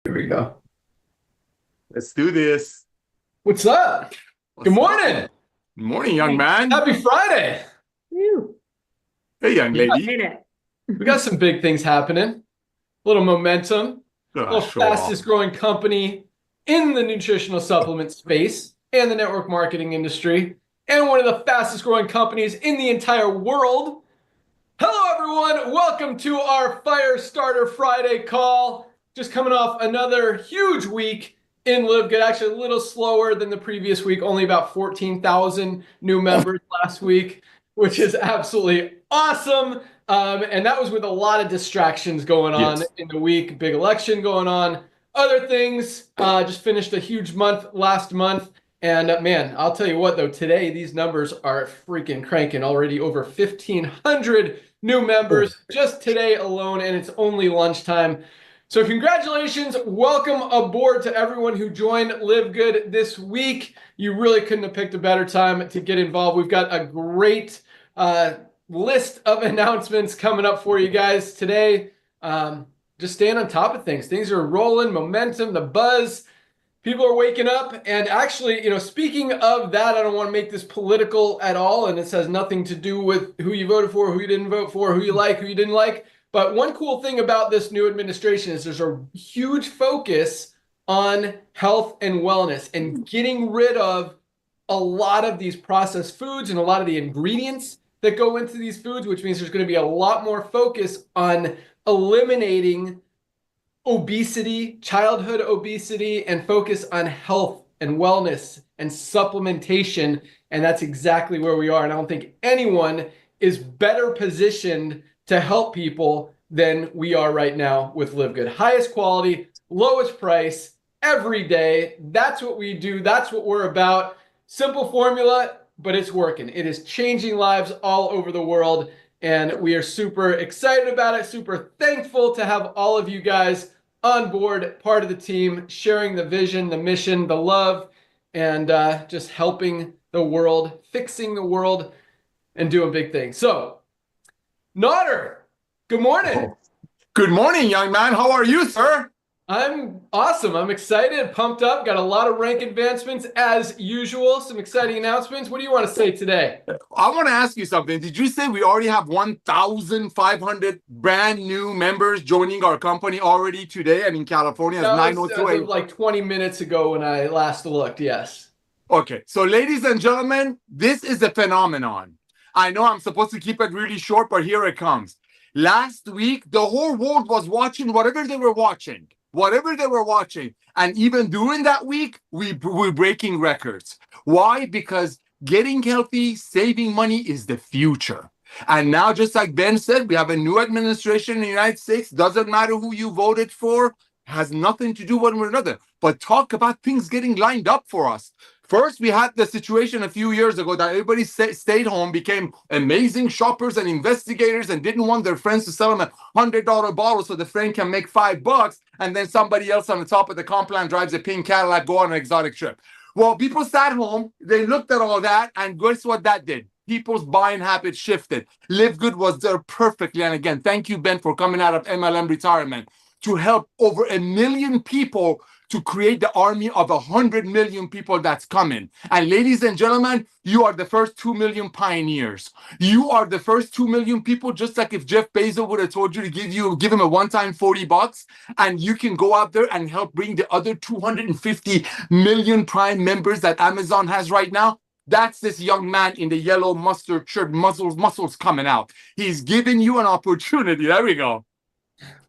Here we go. Let's do this. What's up? Good morning. Good morning, young man. Happy Friday. Hey, young lady. We got some big things happening. A little momentum. Show Fastest growing company in the nutritional supplement space and the network marketing industry, and one of the fastest growing companies in the entire world. Hello, everyone. Welcome to our Fire Starter Friday call. Just coming off another huge week in LiveGood. Actually, a little slower than the previous week. Only about 14,000 new members last week, which is absolutely awesome. And that was with a lot of distractions going on in the week. Big election going on. Other things. Just finished a huge month last month. And man, I'll tell you what, though, today these numbers are freaking cranking. Already over 1,500 new members just today alone, and it's only lunchtime. So congratulations. Welcome aboard to everyone who joined LiveGood this week. You really couldn't have picked a better time to get involved. We've got a great list of announcements coming up for you guys today. Just staying on top of things. Things are rolling, momentum, the buzz. People are waking up. And actually, speaking of that, I don't want to make this political at all. And this has nothing to do with who you voted for, who you didn't vote for, who you like, who you didn't like. But one cool thing about this new administration is there's a huge focus on health and wellness and getting rid of a lot of these processed foods and a lot of the ingredients that go into these foods, which means there's going to be a lot more focus on eliminating obesity, childhood obesity, and focus on health and wellness and supplementation. And that's exactly where we are. And I don't think anyone is better positioned to help people than we are right now with LiveGood. Highest quality, lowest price, every day. That's what we do. That's what we're about. Simple formula, but it's working. It is changing lives all over the world. And we are super excited about it, super thankful to have all of you guys on board, part of the team, sharing the vision, the mission, the love, and just helping the world, fixing the world, and doing big things. So, Nodder, good morning. Good morning, young man. How are you, sir? I'm awesome. I'm excited, pumped up. Got a lot of rank advancements as usual. Some exciting announcements. What do you want to say today? I want to ask you something. Did you say we already have 1,500 brand new members joining our company already today? And in California, it's 9:02 a.m. Like 20 minutes ago when I last looked, yes. Okay. So, ladies and gentlemen, this is a phenomenon. I know I'm supposed to keep it really short, but here it comes. Last week, the whole world was watching whatever they were watching. And even during that week, we're breaking records. Why? Because getting healthy, saving money is the future. And now, just like Ben said, we have a new administration in the United States. Doesn't matter who you voted for, has nothing to do with one another. But talk about things getting lined up for us. First, we had the situation a few years ago that everybody stayed home, became amazing shoppers and investigators, and didn't want their friends to sell them a $100 bottle so the friend can make $5, and then somebody else on the top of the comp plan drives a pink Cadillac, go on an exotic trip. Well, people sat home, they looked at all that, and guess what that did? People's buying habits shifted. LiveGood was there perfectly, and again, thank you, Ben, for coming out of MLM retirement to help over 1 million people to create the army of 100 million people that's coming. And ladies and gentlemen, you are the first 2 million pioneers. You are the first 2 million people, just like if Jeff Bezos would have told you to give him a one-time $40, and you can go out there and help bring the other 250 million Prime members that Amazon has right now. That's this young man in the yellow mustard shirt, muscles coming out. He's giving you an opportunity. There we go.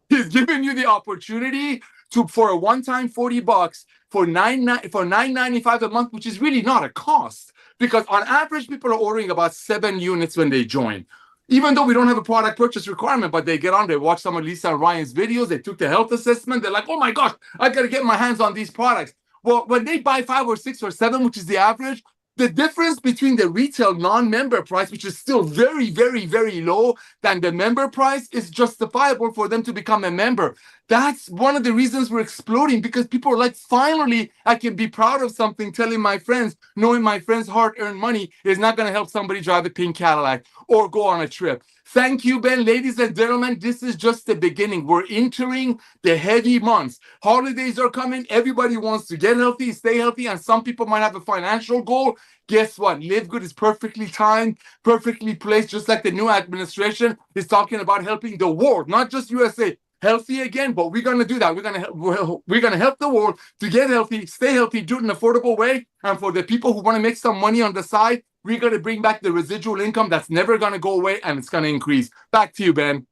He's giving you the opportunity for a one-time $40 for $9.95 a month, which is really not a cost, because on average people are ordering about 7 units when they join. Even though we don't have a product purchase requirement, but they get on, they watch some of Lisa and Ryan's videos, they took the health assessment, they're like, oh my gosh, I gotta get my hands on these products. Well, when they buy 5 or 6 or 7, which is the average, the difference between the retail non-member price, which is still very, very, very low, than the member price is justifiable for them to become a member. That's one of the reasons we're exploding, because people are like, finally, I can be proud of something, telling my friends, knowing my friends' hard-earned money is not going to help somebody drive a pink Cadillac or go on a trip. Thank you, Ben. Ladies and gentlemen, this is just the beginning. We're entering the heavy months. Holidays are coming. Everybody wants to get healthy, stay healthy, and some people might have a financial goal. Guess what? LiveGood is perfectly timed, perfectly placed, just like the new administration is talking about helping the world, not just USA. Healthy again, but we're going to do that. We're going to help the world to get healthy, stay healthy, do it in an affordable way. And for the people who want to make some money on the side, we're going to bring back the residual income that's never going to go away, and it's going to increase. Back to you, Ben.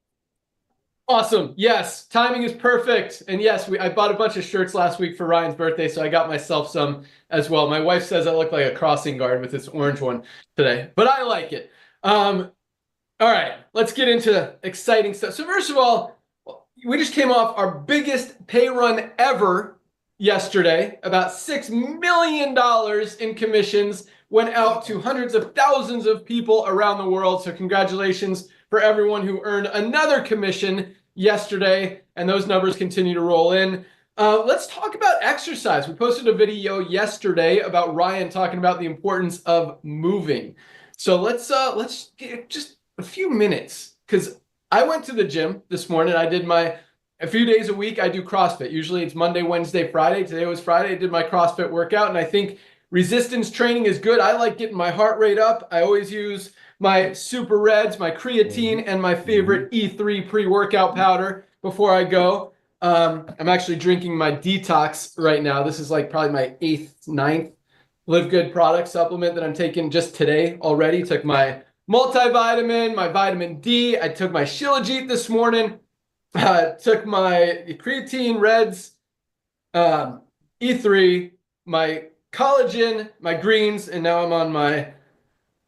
Awesome. Yes, timing is perfect. And yes, I bought a bunch of shirts last week for Ryan's birthday, so I got myself some as well. My wife says I look like a crossing guard with this orange one today, but I like it. All right, let's get into exciting stuff. So first of all, we just came off our biggest pay run ever yesterday. About $6 million in commissions went out to hundreds of thousands of people around the world. So congratulations for everyone who earned another commission yesterday. And those numbers continue to roll in. Let's talk about exercise. We posted a video yesterday about Ryan talking about the importance of moving. So let's get just a few minutes, because I went to the gym this morning. I did a few days a week, I do CrossFit. Usually it's Monday, Wednesday, Friday. Today was Friday. I did my CrossFit workout, and I think resistance training is good. I like getting my heart rate up. I always use my Super Reds, my creatine, and my favorite E3 pre-workout powder before I go. I'm actually drinking my Detox right now. This is like probably my 8th, 9th LiveGood product supplement that I'm taking just today already. Took my multivitamin, my vitamin D. I took my Shilajit this morning. Took my creatine, Reds, E3, my collagen, my greens, and now I'm on my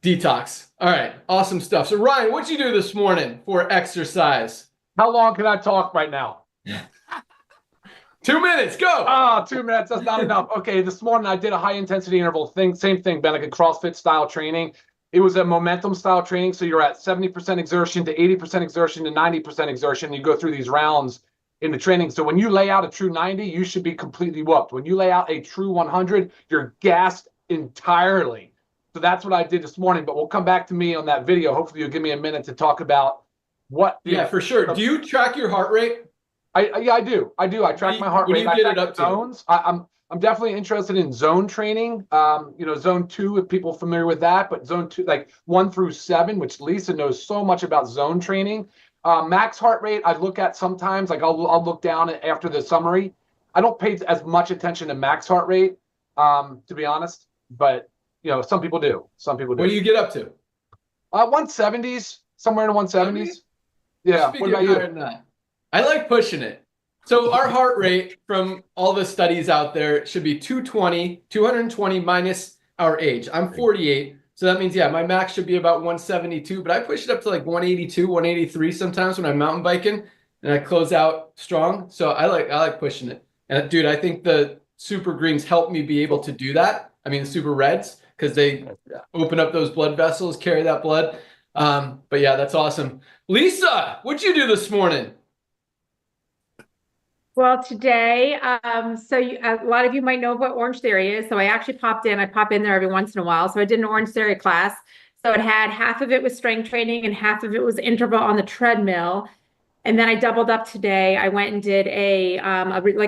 Detox. All right, awesome stuff. So Ryan, what'd you do this morning for exercise? How long can I talk right now? 2 minutes, go. 2 minutes, that's not enough. Okay, this morning I did a high intensity interval thing, same thing, Ben, like a CrossFit style training. It was a momentum style training, so you're at 70% exertion to 80% exertion to 90% exertion. You go through these rounds in the training. So when you lay out a true 90, you should be completely whooped. When you lay out a true 100, you're gassed entirely. So that's what I did this morning, but we'll come back to me on that video. Hopefully you'll give me a minute to talk about what. Yeah, for sure. Do you track your heart rate? Yeah, I do. I track my heart rate. What do you get it up to? Zones. I'm definitely interested in zone training. Zone 2, if people are familiar with that, but zone 2, like 1 through 7, which Lisa knows so much about zone training. Max heart rate, I look at sometimes, like I'll look down after the summary. I don't pay as much attention to max heart rate, to be honest, but some people do. Some people do. What do you get up to? 170s, somewhere in the 170s. Yeah. What about you? I like pushing it. So our heart rate from all the studies out there should be 220 minus our age. I'm 48. So that means, yeah, my max should be about 172, but I push it up to like 182, 183 sometimes when I'm mountain biking, and I close out strong. So I like pushing it. And dude, I think the Super Greens help me be able to do that. I mean, the Super Reds, because they open up those blood vessels, carry that blood. But yeah, that's awesome. Lisa, what'd you do this morning? Well, today, a lot of you might know what Orange Theory is. So I actually popped in. I pop in there every once in a while. So I did an Orange Theory class. So it had half of it was strength training and half of it was interval on the treadmill. And then I doubled up today. I went and did a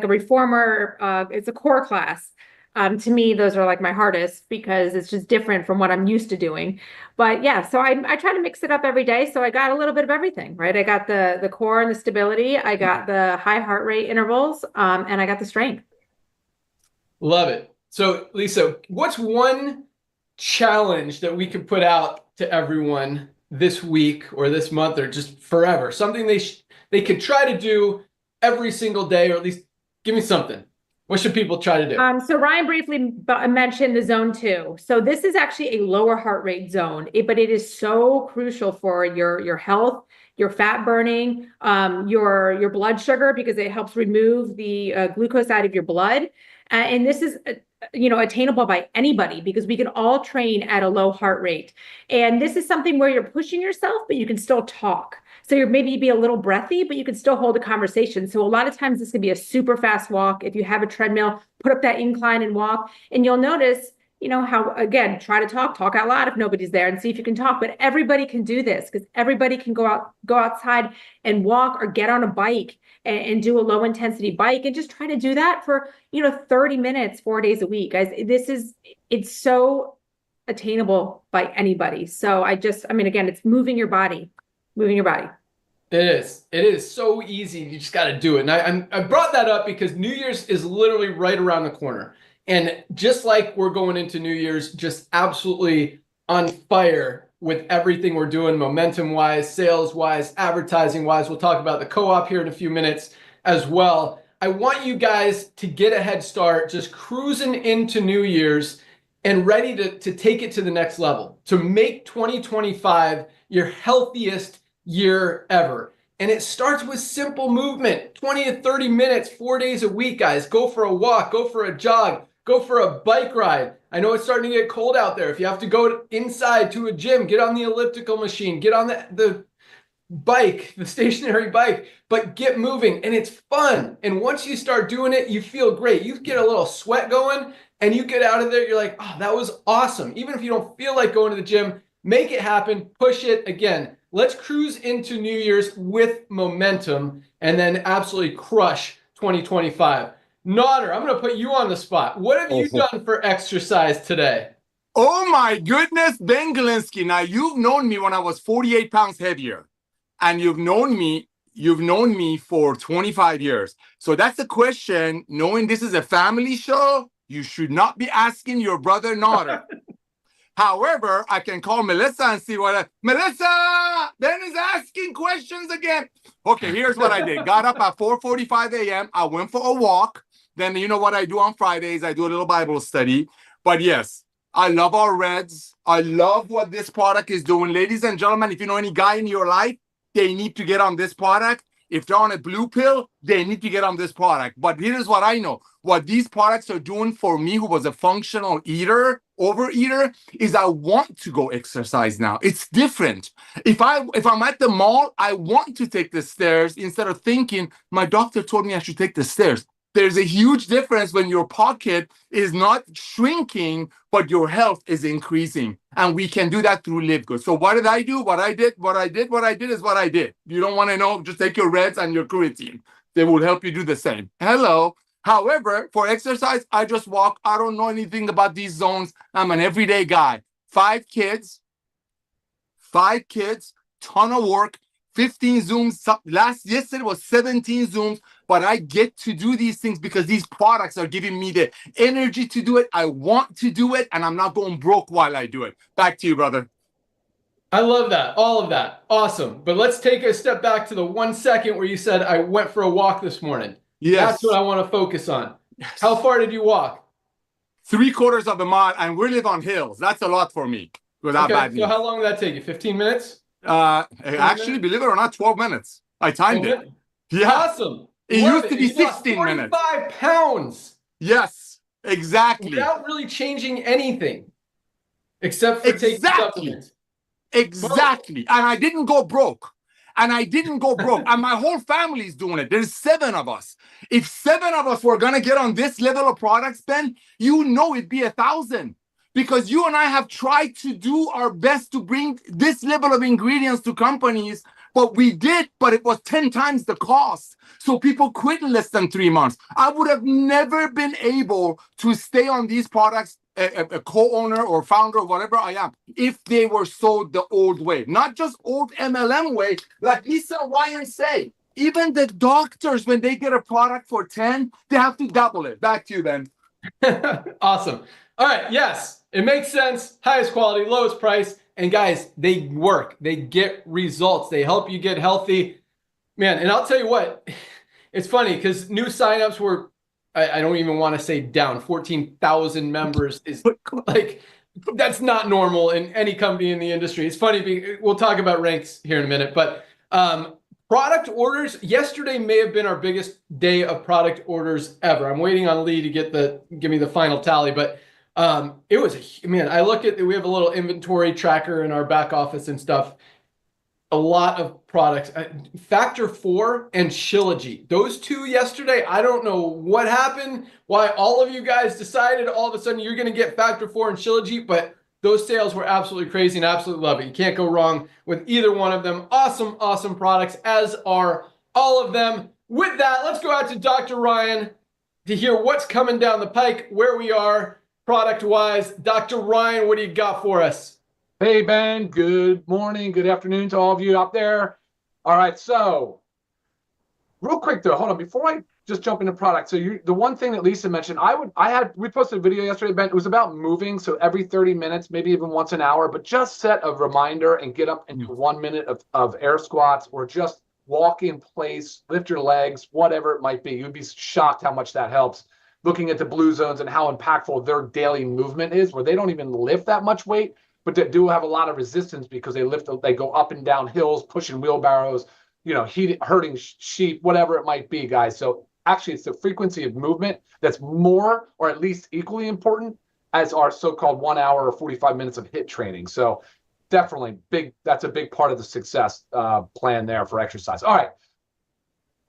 reformer. It's a core class. To me, those are like my hardest because it's just different from what I'm used to doing. But yeah, so I try to mix it up every day. So I got a little bit of everything, right? I got the core and the stability. I got the high heart rate intervals, and I got the strength. Love it. So Lisa, what's one challenge that we could put out to everyone this week or this month or just forever? Something they could try to do every single day, or at least give me something. What should people try to do? So Ryan briefly mentioned the zone 2. So this is actually a lower heart rate zone, but it is so crucial for your health, your fat burning, your blood sugar, because it helps remove the glucose out of your blood. And this is attainable by anybody because we can all train at a low heart rate. And this is something where you're pushing yourself, but you can still talk. So you're maybe be a little breathy, but you can still hold a conversation. So a lot of times this could be a super fast walk. If you have a treadmill, put up that incline and walk, and you'll notice, how, again, try to talk out loud if nobody's there and see if you can talk, but everybody can do this because everybody can go outside and walk or get on a bike and do a low intensity bike and just try to do that for, 30 minutes, 4 days a week. Guys, it's so attainable by anybody. So again, it's moving your body. It is so easy. You just got to do it. And I brought that up because New Year's is literally right around the corner. And just like we're going into New Year's, just absolutely on fire with everything we're doing, momentum-wise, sales-wise, advertising-wise. We'll talk about the co-op here in a few minutes as well. I want you guys to get a head start, just cruising into New Year's and ready to take it to the next level, to make 2025 your healthiest year ever. And it starts with simple movement, 20 to 30 minutes, 4 days a week, guys. Go for a walk, go for a jog, go for a bike ride. I know it's starting to get cold out there. If you have to go inside to a gym, get on the elliptical machine, get on the bike, the stationary bike, but get moving, and it's fun. And once you start doing it, you feel great. You get a little sweat going and you get out of there, you're like, oh, that was awesome. Even if you don't feel like going to the gym, make it happen, push it. Again, let's cruise into New Year's with momentum and then absolutely crush 2025. Nodder, I'm going to put you on the spot. What have you done for exercise today? Oh my goodness, Ben Galinsky. Now, you've known me when I was 48 pounds heavier, and you've known me for 25 years. So that's the question. Knowing this is a family show, you should not be asking your brother Nodder. However, I can call Melissa and see Melissa, Ben is asking questions again. Okay, here's what I did. Got up at 4:45 a.m. I went for a walk. Then you know what I do on Fridays? I do a little Bible study. But yes, I love our Reds. I love what this product is doing. Ladies and gentlemen, if you know any guy in your life, they need to get on this product. If they're on a blue pill, they need to get on this product. But here's what I know. What these products are doing for me, who was a functional overeater, is I want to go exercise now. It's different. If I'm at the mall, I want to take the stairs instead of thinking, my doctor told me I should take the stairs. There's a huge difference when your pocket is not shrinking, but your health is increasing. And we can do that through LiveGood. So what did I do? What I did is what I did. You don't want to know, just take your Reds and your creatine. They will help you do the same. Hello. However, for exercise, I just walk. I don't know anything about these zones. I'm an everyday guy. 5 kids, ton of work, 15 Zooms. Yesterday was 17 Zooms. But I get to do these things because these products are giving me the energy to do it. I want to do it, and I'm not going broke while I do it. Back to you, brother. I love that. All of that. Awesome. But let's take a step back to the 1 second where you said, I went for a walk this morning. Yes. That's what I want to focus on. Yes. How far did you walk? 3/4 of a mile, and we live on hills. That's a lot for me without bad news. So how long did that take you? 15 minutes? Actually, believe it or not, 12 minutes. I timed it. Yeah. Awesome. It used to be 16 minutes. 45 pounds. Yes, exactly. Without really changing anything, except for taking supplements. Exactly. And I didn't go broke. And my whole family's doing it. There's 7 of us. If 7 of us were going to get on this level of products, Ben, it'd be 1,000. Because you and I have tried to do our best to bring this level of ingredients to companies. But we did, but it was 10 times the cost. So people quit in less than 3 months. I would have never been able to stay on these products, a co-owner or founder or whatever I am, if they were sold the old way. Not just old MLM way, like Lisa and Ryan say. Even the doctors, when they get a product for 10, they have to double it. Back to you, Ben. Awesome. All right. Yes, it makes sense. Highest quality, lowest price. And guys, they work. They get results. They help you get healthy. Man, and I'll tell you what, it's funny because new signups were, I don't even want to say down, 14,000 members is like, that's not normal in any company in the industry. It's funny, we'll talk about ranks here in a minute, but product orders, yesterday may have been our biggest day of product orders ever. I'm waiting on Lee to give me the final tally, but it was, man, I look at, we have a little inventory tracker in our back office and stuff. a lot of products. Factor 4 and Shilajit. Those two yesterday, I don't know what happened, why all of you guys decided all of a sudden you're going to get Factor 4 and Shilajit, but those sales were absolutely crazy and absolutely love it. You can't go wrong with either one of them. Awesome, awesome products, as are all of them. With that, let's go out to Dr. Ryan to hear what's coming down the pike, where we are product-wise. Dr. Ryan, what do you got for us? Hey, Ben, good morning, good afternoon to all of you out there. All right, so real quick though, hold on, before I just jump into product. So the one thing that Lisa mentioned, we posted a video yesterday, Ben, it was about moving. So every 30 minutes, maybe even once an hour, but just set a reminder and get up and do 1 minute of air squats, or just walk in place, lift your legs, whatever it might be. You'd be shocked how much that helps. Looking at the blue zones and how impactful their daily movement is, where they don't even lift that much weight, but they do have a lot of resistance because they go up and down hills, pushing wheelbarrows, herding sheep, whatever it might be, guys. So actually, it's the frequency of movement that's more, or at least equally important, as our so-called 1 hour or 45 minutes of HIIT training. So definitely that's a big part of the success plan there for exercise. All right.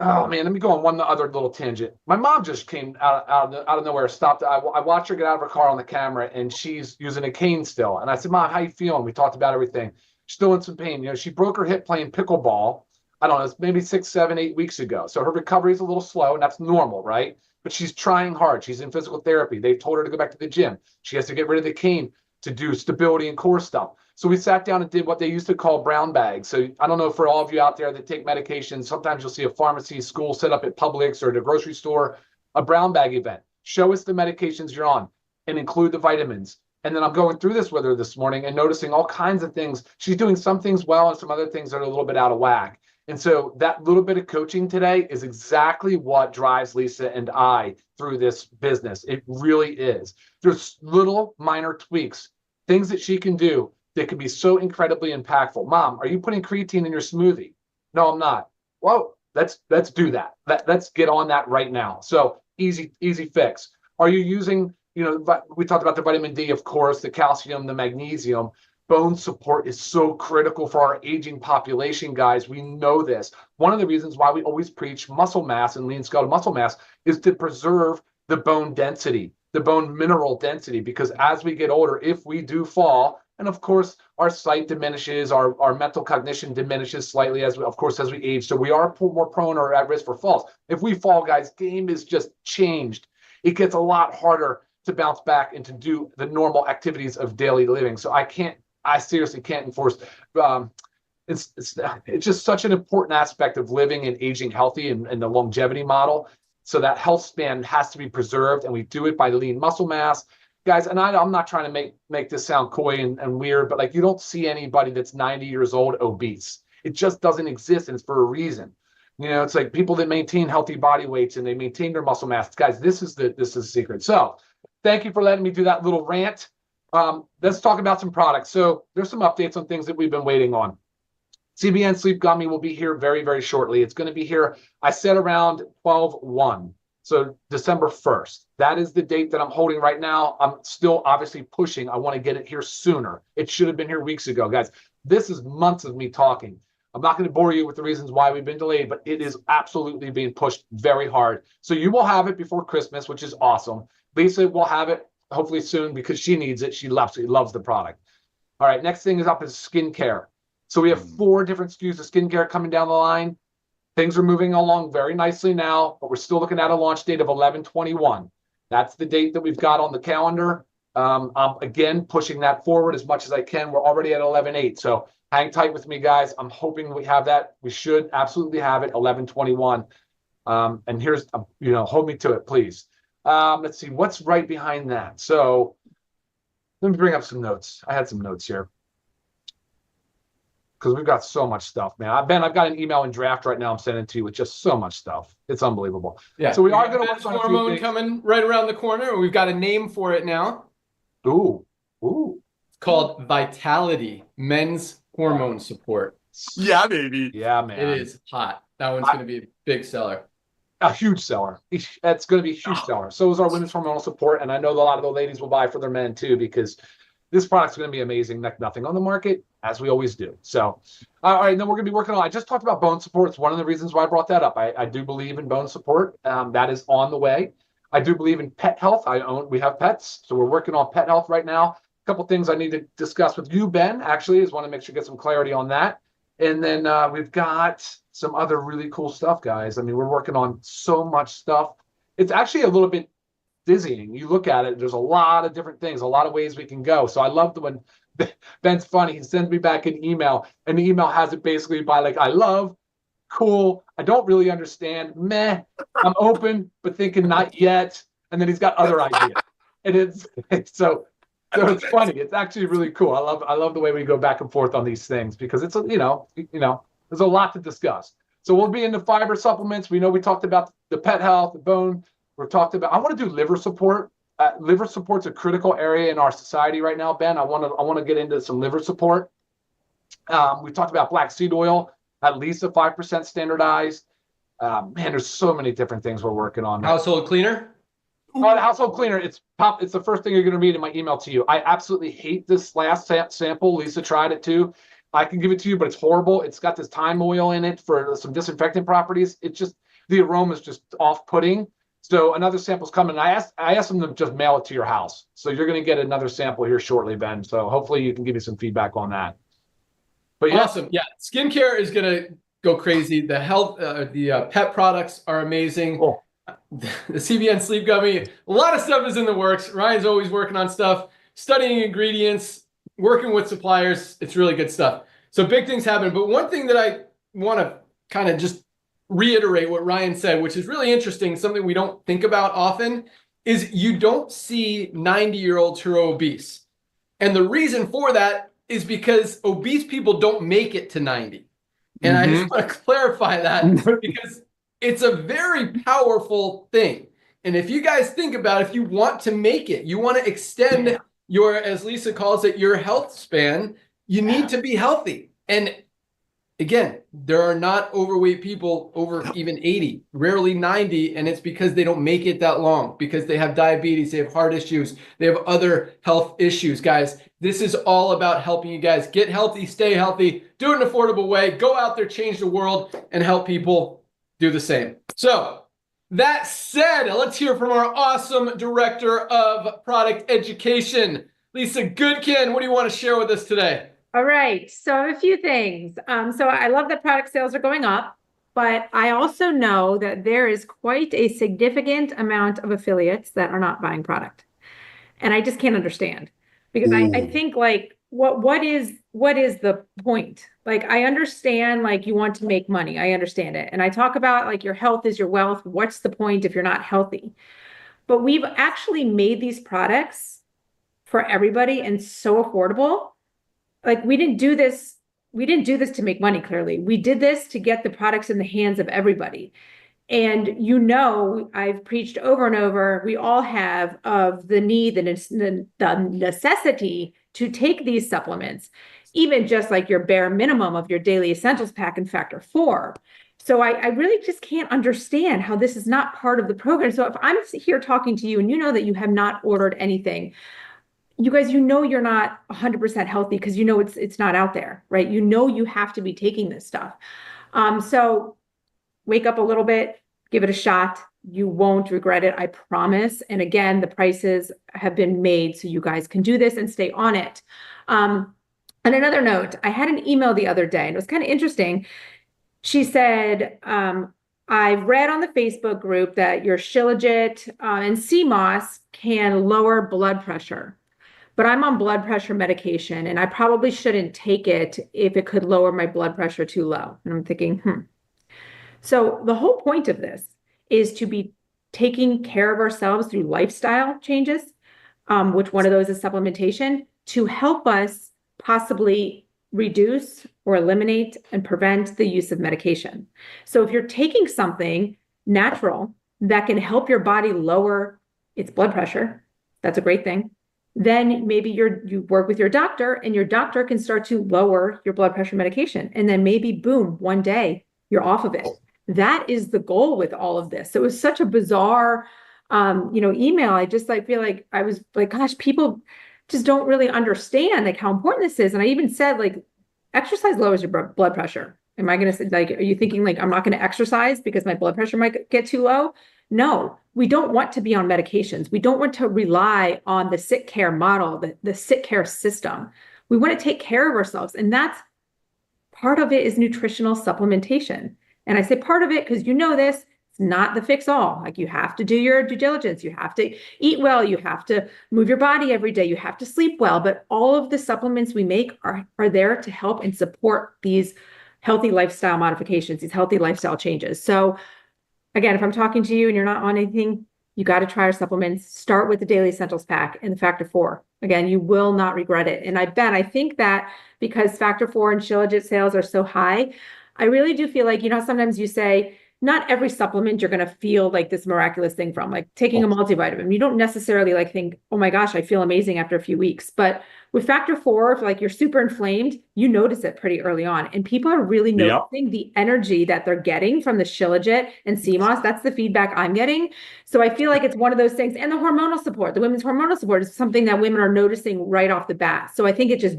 Oh man, let me go on one other little tangent. My mom just came out of nowhere, stopped. I watched her get out of her car on the camera, and she's using a cane still. And I said, Mom, how you feeling? We talked about everything. She's still in some pain. She broke her hip playing pickleball. I don't know, it's maybe 6, 7, 8 weeks ago. So her recovery is a little slow, and that's normal, right? But she's trying hard. She's in physical therapy. They've told her to go back to the gym. She has to get rid of the cane to do stability and core stuff. So we sat down and did what they used to call brown bags. So I don't know, for all of you out there that take medications, sometimes you'll see a pharmacy, school set up at Publix or at a grocery store, a brown bag event. Show us the medications you're on and include the vitamins. And then I'm going through this with her this morning and noticing all kinds of things. She's doing some things well and some other things that are a little bit out of whack. And so that little bit of coaching today is exactly what drives Lisa and I through this business. It really is. There's little minor tweaks, things that she can do that can be so incredibly impactful. Mom, are you putting creatine in your smoothie? No, I'm not. Well, let's do that. Let's get on that right now. So easy fix. Are you using, we talked about the vitamin D, of course, the calcium, the magnesium. Bone support is so critical for our aging population, guys. We know this. One of the reasons why we always preach muscle mass and lean skeletal muscle mass is to preserve the bone density, the bone mineral density, because as we get older, if we do fall, and of course, our sight diminishes, our mental cognition diminishes slightly as we age. So we are more prone or at risk for falls. If we fall, guys, game is just changed. It gets a lot harder to bounce back and to do the normal activities of daily living. So I seriously can't enforce. It's just such an important aspect of living and aging healthy and the longevity model. So that health span has to be preserved, and we do it by lean muscle mass. Guys, and I'm not trying to make this sound coy and weird, but you don't see anybody that's 90 years old obese. It just doesn't exist, and it's for a reason. It's like people that maintain healthy body weights and they maintain their muscle mass. Guys, this is the secret. So thank you for letting me do that little rant. Let's talk about some products. So there's some updates on things that we've been waiting on. CBN Sleep Gummy will be here very, very shortly. It's going to be here, I said, around 12/1. So December 1st, that is the date that I'm holding right now. I'm still obviously pushing. I want to get it here sooner. It should have been here weeks ago, guys. This is months of me talking. I'm not going to bore you with the reasons why we've been delayed, but it is absolutely being pushed very hard. So you will have it before Christmas, which is awesome. Lisa will have it hopefully soon because she needs it. She loves the product. All right, next thing is up is skincare. So we have 4 different SKUs of skincare coming down the line. Things are moving along very nicely now, but we're still looking at a launch date of 11/21. That's the date that we've got on the calendar. I'm again pushing that forward as much as I can. We're already at 11/8, so hang tight with me, guys. I'm hoping we have that. We should absolutely have it 11/21. And here's, hold me to it, please. Let's see what's right behind that. So let me bring up some notes. I had some notes here, because we've got so much stuff, man. Ben, I've got an email in draft right now I'm sending to you with just so much stuff. It's unbelievable. Yeah. So we are going to work on hormone coming right around the corner. We've got a name for it now. Ooh. It's called Vitality Men's Hormone Support. Yeah, baby. Yeah, man. It is hot. That one's going to be a big seller. A huge seller. That's going to be a huge seller. So is our women's hormonal support. And I know a lot of the ladies will buy for their men too, because this product's going to be amazing. Nothing on the market, as we always do. So, all right, and then we're going to be working on, I just talked about bone support. It's one of the reasons why I brought that up. I do believe in bone support. That is on the way. I do believe in pet health. We have pets, so we're working on pet health right now. A couple things I need to discuss with you, Ben, actually, is want to make sure get some clarity on that. And then we've got some other really cool stuff, guys. I mean, we're working on so much stuff. It's actually a little bit dizzying. You look at it, there's a lot of different things, a lot of ways we can go. So I love when Ben's funny. He sends me back an email, and the email has it basically by like, I love, cool, I don't really understand, meh, I'm open, but thinking not yet. And then he's got other ideas. And it's so it's funny. It's actually really cool. I love the way we go back and forth on these things, because it's there's a lot to discuss. So we'll be into fiber supplements. We know we talked about the pet health, the bone. We've talked about, I want to do liver support. Liver support's a critical area in our society right now, Ben. I want to get into some liver support. We talked about black seed oil, at least a 5% standardized. Man, there's so many different things we're working on. Household cleaner? The household cleaner, it's the first thing you're going to read in my email to you. I absolutely hate this last sample. Lisa tried it too. I can give it to you, but it's horrible. It's got this thyme oil in it for some disinfectant properties. It's just, the aroma is just off-putting. So another sample's coming. I asked them to just mail it to your house. So you're going to get another sample here shortly, Ben. So hopefully you can give me some feedback on that. But yeah. Awesome. Yeah. Skincare is going to go crazy. The health, the pet products are amazing. Cool. The CBN sleep gummy, a lot of stuff is in the works. Ryan's always working on stuff, studying ingredients, working with suppliers. It's really good stuff. So big things happen. But one thing that I want to kind of just reiterate what Ryan said, which is really interesting, something we don't think about often, is you don't see 90-year-olds who are obese. And the reason for that is because obese people don't make it to 90. And I just want to clarify that, because it's a very powerful thing. And if you guys think about it, if you want to make it, you want to extend your, as Lisa calls it, your health span, you need to be healthy. And again, there are not overweight people over even 80, rarely 90, and it's because they don't make it that long, because they have diabetes, they have heart issues, they have other health issues. Guys, this is all about helping you guys get healthy, stay healthy, do it in an affordable way, go out there, change the world, and help people do the same. So that said, let's hear from our awesome director of product education, Lisa Goodkin. What do you want to share with us today? All right. So a few things. So I love that product sales are going up, but I also know that there is quite a significant amount of affiliates that are not buying product. And I just can't understand, because I think like, what is the point? Like, I understand, like, you want to make money. I understand it. And I talk about like your health is your wealth. What's the point if you're not healthy? But we've actually made these products for everybody and so affordable. Like, we didn't do this to make money, clearly. We did this to get the products in the hands of everybody. And I've preached over and over, we all have, of the need, the necessity to take these supplements, even just like your bare minimum of your daily essentials pack and factor 4. So I really just can't understand how this is not part of the program. So if I'm here talking to you and you know that you have not ordered anything, you guys, you're not 100% healthy, because it's not out there, right? You have to be taking this stuff. So wake up a little bit, give it a shot. You won't regret it, I promise. And again, the prices have been made so you guys can do this and stay on it. On another note, I had an email the other day, and it was kind of interesting. She said, I read on the Facebook group that your Shilajit and CMOS can lower blood pressure, but I'm on blood pressure medication, and I probably shouldn't take it if it could lower my blood pressure too low. And I'm thinking, So the whole point of this is to be taking care of ourselves through lifestyle changes, which one of those is supplementation, to help us possibly reduce or eliminate and prevent the use of medication. So if you're taking something natural that can help your body lower its blood pressure, that's a great thing. Then maybe you work with your doctor, and your doctor can start to lower your blood pressure medication. And then maybe, boom, one day you're off of it. That is the goal with all of this. So it was such a bizarre, email. I just feel like I was like, gosh, people just don't really understand like how important this is. And I even said, like, exercise lowers your blood pressure. Am I going to say, like, are you thinking like, I'm not going to exercise because my blood pressure might get too low? No, we don't want to be on medications. We don't want to rely on the sick care model, the sick care system. We want to take care of ourselves. And that's part of it is nutritional supplementation. And I say part of it because you know this, it's not the fix all. Like, you have to do your due diligence. You have to eat well. You have to move your body every day. You have to sleep well. But all of the supplements we make are there to help and support these healthy lifestyle modifications, these healthy lifestyle changes. So again, if I'm talking to you and you're not on anything, you got to try our supplements. Start with the Daily Essentials Pack and the Factor 4. Again, you will not regret it. And I think that because Factor 4 and Shilajit sales are so high, I really do feel like, sometimes you say, not every supplement you're going to feel like this miraculous thing from, like taking a multivitamin. You don't necessarily like think, oh my gosh, I feel amazing after a few weeks. But with Factor 4, if like you're super inflamed, you notice it pretty early on. And people are really noticing the energy that they're getting from the Shilajit and CMOS. That's the feedback I'm getting. So I feel like it's one of those things. And the hormonal support, the women's hormonal support is something that women are noticing right off the bat. So I think it just,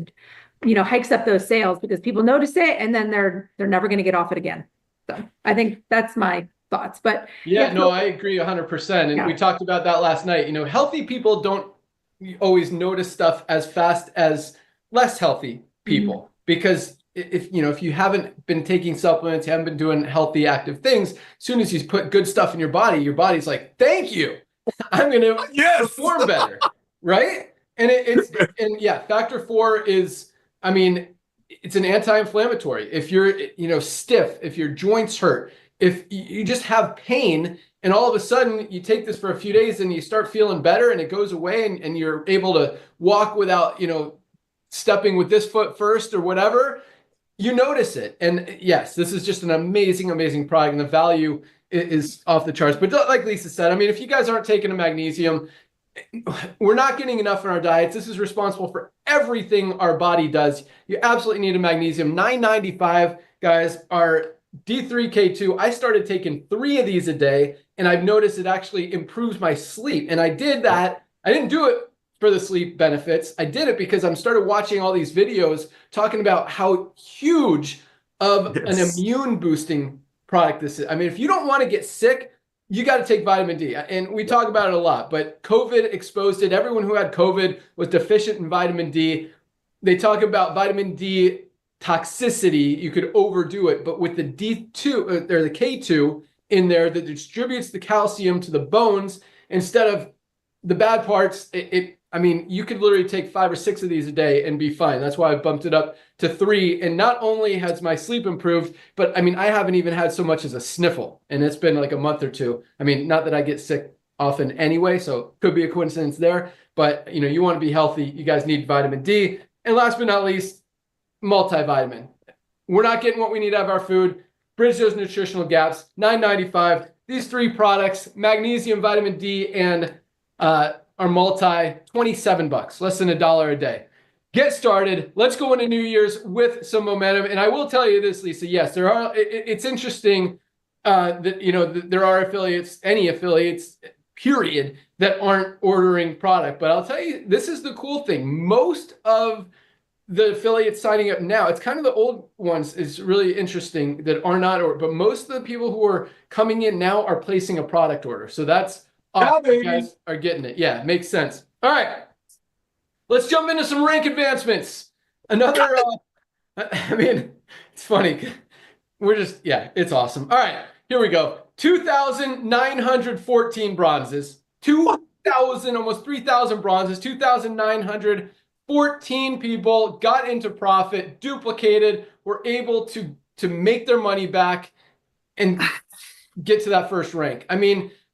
hikes up those sales because people notice it and then they're never going to get off it again. So I think that's my thoughts. But I agree 100%. And we talked about that last night. Healthy people don't always notice stuff as fast as less healthy people, because if you haven't been taking supplements, you haven't been doing healthy, active things, as soon as you put good stuff in your body's like, thank you, I'm going to perform better. Right. And Factor 4 is, it's an anti-inflammatory. If you're, stiff, if your joints hurt, if you just have pain, and all of a sudden you take this for a few days and you start feeling better and it goes away and you're able to walk without, stepping with this foot first or whatever, you notice it. And yes, this is just an amazing, amazing product, and the value is off the charts. But like Lisa said, if you guys aren't taking a magnesium, we're not getting enough in our diets. This is responsible for everything our body does. You absolutely need a magnesium. $9.95, guys, are D3K2. I started taking 3 of these a day, and I've noticed it actually improves my sleep. And I did that. I didn't do it for the sleep benefits. I did it because I started watching all these videos talking about how huge of an immune boosting product this is. If you don't want to get sick, you got to take vitamin D. And we talk about it a lot, but COVID exposed it. Everyone who had COVID was deficient in vitamin D. They talk about vitamin D toxicity. You could overdo it, but with the D2 or the K2 in there that distributes the calcium to the bones instead of the bad parts, you could literally take 5 or 6 of these a day and be fine. That's why I bumped it up to 3. And not only has my sleep improved, but I haven't even had so much as a sniffle, and it's been like a month or 2. Not that I get sick often anyway, so could be a coincidence there, but you want to be healthy. You guys need vitamin D. And last but not least, multivitamin. We're not getting what we need out of our food. Bridge those nutritional gaps. $9.95. These 3 products, magnesium, vitamin D, and our multi, $27, less than $1 a day. Get started. Let's go into New Year's with some momentum. And I will tell you this, Lisa. Yes, there are. It's interesting that there are any affiliates, period, that aren't ordering product. But I'll tell you, this is the cool thing. Most of the affiliates signing up now, it's kind of the old ones, is really interesting that are not, but most of the people who are coming in now are placing a product order. So that's awesome. You guys are getting it. Yeah, makes sense. All right. Let's jump into some rank advancements. Another, it's funny. It's awesome. All right, here we go. 2,914 bronzes, 2,000, almost 3,000 bronzes, 2,914 people got into profit, duplicated, were able to make their money back and get to that first rank.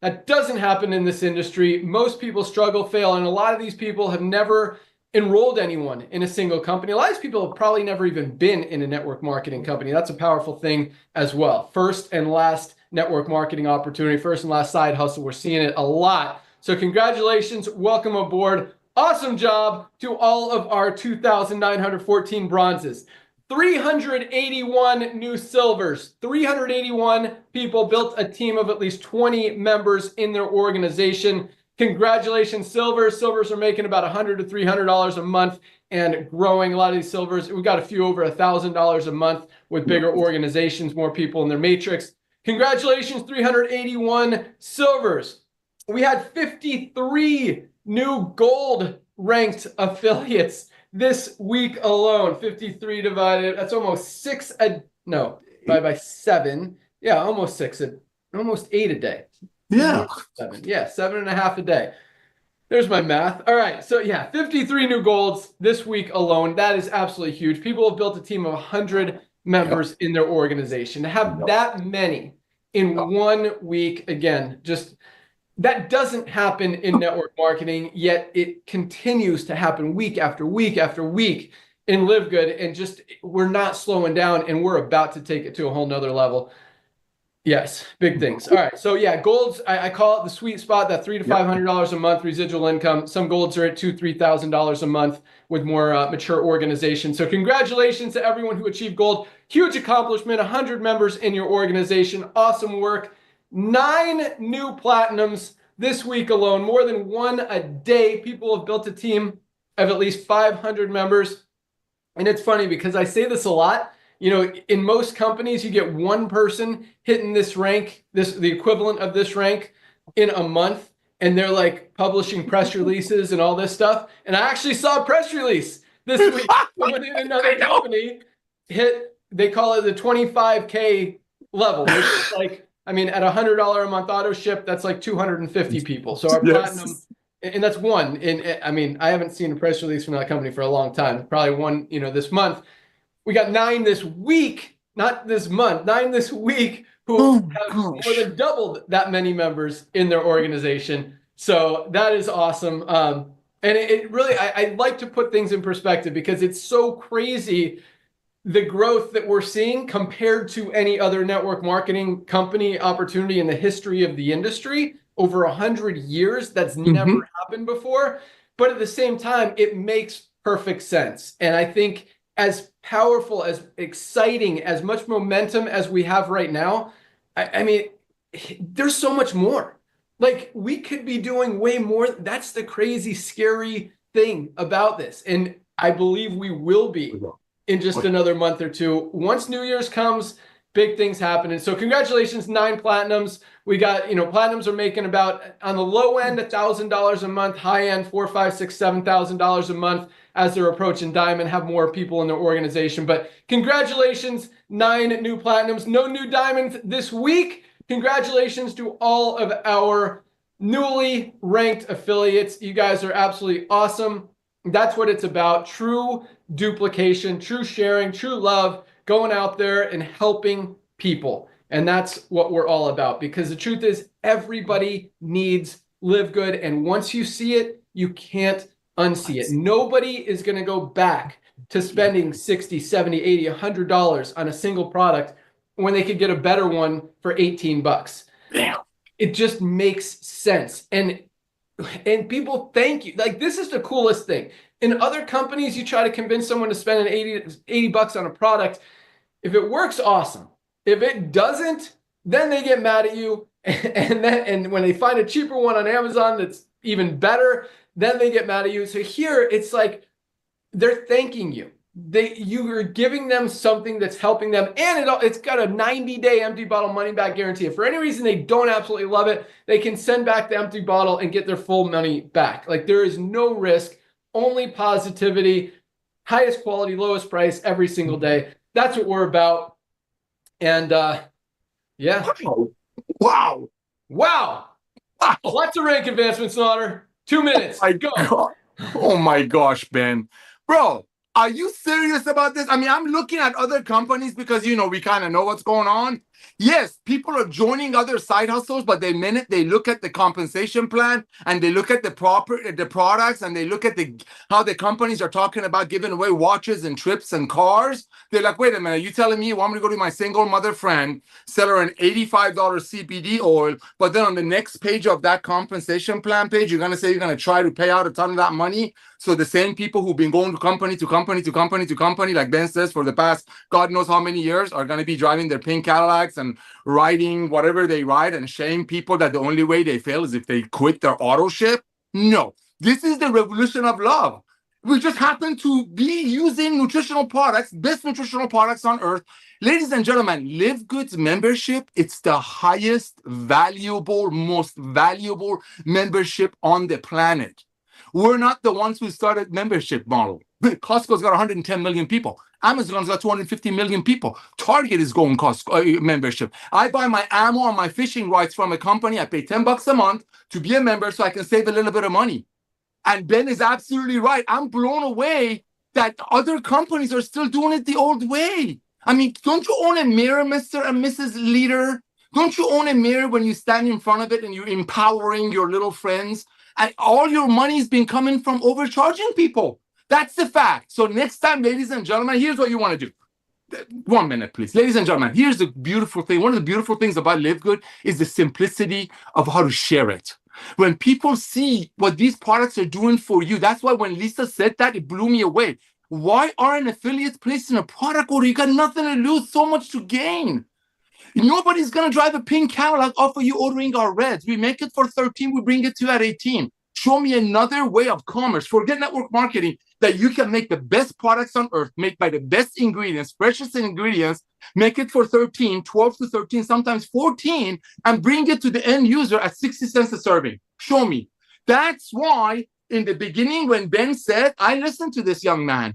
That doesn't happen in this industry. Most people struggle, fail, and a lot of these people have never enrolled anyone in a single company. A lot of these people have probably never even been in a network marketing company. That's a powerful thing as well. First and last network marketing opportunity, first and last side hustle. We're seeing it a lot. So congratulations, welcome aboard. Awesome job to all of our 2,914 bronzes. 381 new silvers, 381 people built a team of at least 20 members in their organization. Congratulations, Silvers. Silvers are making about $100 to $300 a month and growing. A lot of these Silvers, we've got a few over $1,000 a month with bigger organizations, more people in their matrix. Congratulations, 381 Silvers. We had 53 new gold ranked affiliates this week alone. 53 divided, that's almost by 7. Yeah, almost 8 a day. Yeah. 7. Yeah, 7.5 a day. There's my math. All right. So yeah, 53 new golds this week alone. That is absolutely huge. People have built a team of 100 members in their organization. To have that many in 1 week, again, just that doesn't happen in network marketing, yet it continues to happen week after week after week in LiveGood. And just, we're not slowing down, and we're about to take it to a whole nother level. Yes, big things. All right, so yeah, golds, I call it the sweet spot, that $300 to $500 a month residual income. Some golds are at $2,000 to $3,000 a month with more mature organizations. So congratulations to everyone who achieved gold. Huge accomplishment, 100 members in your organization. Awesome work. 9 new platinums this week alone, more than 1 a day. People have built a team of at least 500 members. And it's funny because I say this a lot. You know, in most companies, you get one person hitting this rank, the equivalent of this rank in a month, and they're like publishing press releases and all this stuff. And I actually saw a press release this week. Someone in another company they call it the 25K level, which is like, I mean, at $100 a month auto ship, that's like 250 people. So our platinum, and that's one. And I mean, I haven't seen a press release from that company for a long time. Probably one, this month. We got 9 this week, not this month, 9 this week who have more than doubled that many members in their organization. So that is awesome. And it really, I like to put things in perspective because it's so crazy, the growth that we're seeing compared to any other network marketing company opportunity in the history of the industry. Over 100 years, that's never happened before. But at the same time, it makes perfect sense. And I think as powerful, as exciting, as much momentum as we have right now, I mean, there's so much more. Like, we could be doing way more. That's the crazy, scary thing about this. And I believe we will be in just another month or two. Once New Year's comes, big things happen. And so congratulations, 9 platinums. We got, platinums are making about, on the low end, $1,000 a month, high end, $4,000, $5,000, $6,000, $7,000 a month as they're approaching diamond, have more people in their organization. But congratulations, 9 new platinums, no new diamonds this week. Congratulations to all of our newly ranked affiliates. You guys are absolutely awesome. That's what it's about. True duplication, true sharing, true love, going out there and helping people. And that's what we're all about, because the truth is everybody needs LiveGood. And once you see it, you can't unsee it. Nobody is going to go back to spending $60, $70, $80, $100 on a single product when they could get a better one for $18. Damn. It just makes sense. And people thank you. Like, this is the coolest thing. In other companies, you try to convince someone to spend $80 on a product. If it works, awesome. If it doesn't, then they get mad at you. And when they find a cheaper one on Amazon that's even better, then they get mad at you. So here, it's like they're thanking you. You are giving them something that's helping them, and it's got a 90-day empty bottle money back guarantee. If for any reason they don't absolutely love it, they can send back the empty bottle and get their full money back. Like, there is no risk, only positivity, highest quality, lowest price every single day. That's what we're about. And yeah. Wow. Lots of rank advancements, Slaughter. 2 minutes. Go. Oh my gosh, Ben. Bro, are you serious about this? I mean, I'm looking at other companies because, we kind of know what's going on. Yes, people are joining other side hustles, but the minute they look at the compensation plan and they look at the products and they look at how the companies are talking about giving away watches and trips and cars, they're like, wait a minute, you telling me you want me to go to my single mother friend, sell her an $85 CBD oil, but then on the next page of that compensation plan page, you're going to say you're going to try to pay out a ton of that money? So the same people who've been going to company to company to company to company, like Ben says, for the past God knows how many years, are going to be driving their pink Cadillacs products and writing whatever they write and showing people that the only way they fail is if they quit their auto ship. No, this is the revolution of love. We just happen to be using nutritional products, best nutritional products on earth. Ladies and gentlemen, LiveGood's membership, it's the highest valuable, most valuable membership on the planet. We're not the ones who started membership model. Costco's got 110 million people. Amazon's got 250 million people. Target is going Costco membership. I buy my ammo and my fishing rights from a company. I pay $10 a month to be a member so I can save a little bit of money. And Ben is absolutely right. I'm blown away that other companies are still doing it the old way. I mean, don't you own a mirror, Mr. and Mrs. Leader? Don't you own a mirror when you stand in front of it and you're empowering your little friends? And all your money has been coming from overcharging people. That's the fact. So next time, ladies and gentlemen, here's what you want to do. 1 minute, please. Ladies and gentlemen, here's the beautiful thing. One of the beautiful things about LiveGood is the simplicity of how to share it. When people see what these products are doing for you, that's why when Lisa said that, it blew me away. Why aren't affiliates placing a product order? You got nothing to lose, so much to gain. Nobody's going to drive a pink Cadillac off of you ordering our reds. We make it for 13, we bring it to you at 18. Show me another way of commerce. Forget network marketing, that you can make the best products on earth, made by the best ingredients, freshest ingredients, make it for 13, 12 to 13, sometimes 14, and bring it to the end user at 60 cents a serving. Show me. That's why in the beginning, when Ben said, I listened to this young man.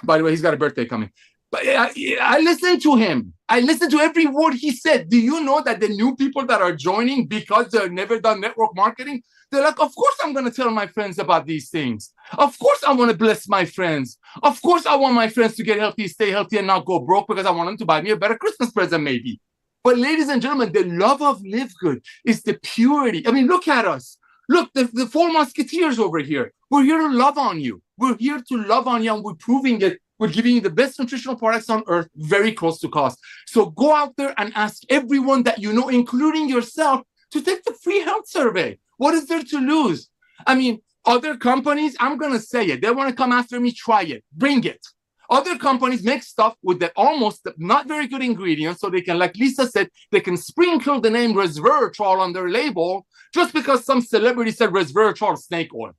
By the way, he's got a birthday coming. But I listened to him. I listened to every word he said. Do you know that the new people that are joining because they've never done network marketing, they're like, of course I'm going to tell my friends about these things. Of course I want to bless my friends. Of course I want my friends to get healthy, stay healthy, and not go broke because I want them to buy me a better Christmas present maybe. But ladies and gentlemen, the love of LiveGood is the purity. I mean, look at us. Look, the four musketeers over here. We're here to love on you. We're here to love on you, and we're proving it. We're giving you the best nutritional products on earth, very close to cost. So go out there and ask everyone that you know, including yourself, to take the free health survey. What is there to lose? I mean, other companies, I'm going to say it. They want to come after me, try it. Bring it. Other companies make stuff with the almost not very good ingredients, so they can, like Lisa said, they can sprinkle the name resveratrol on their label just because some celebrity said resveratrol snake oil.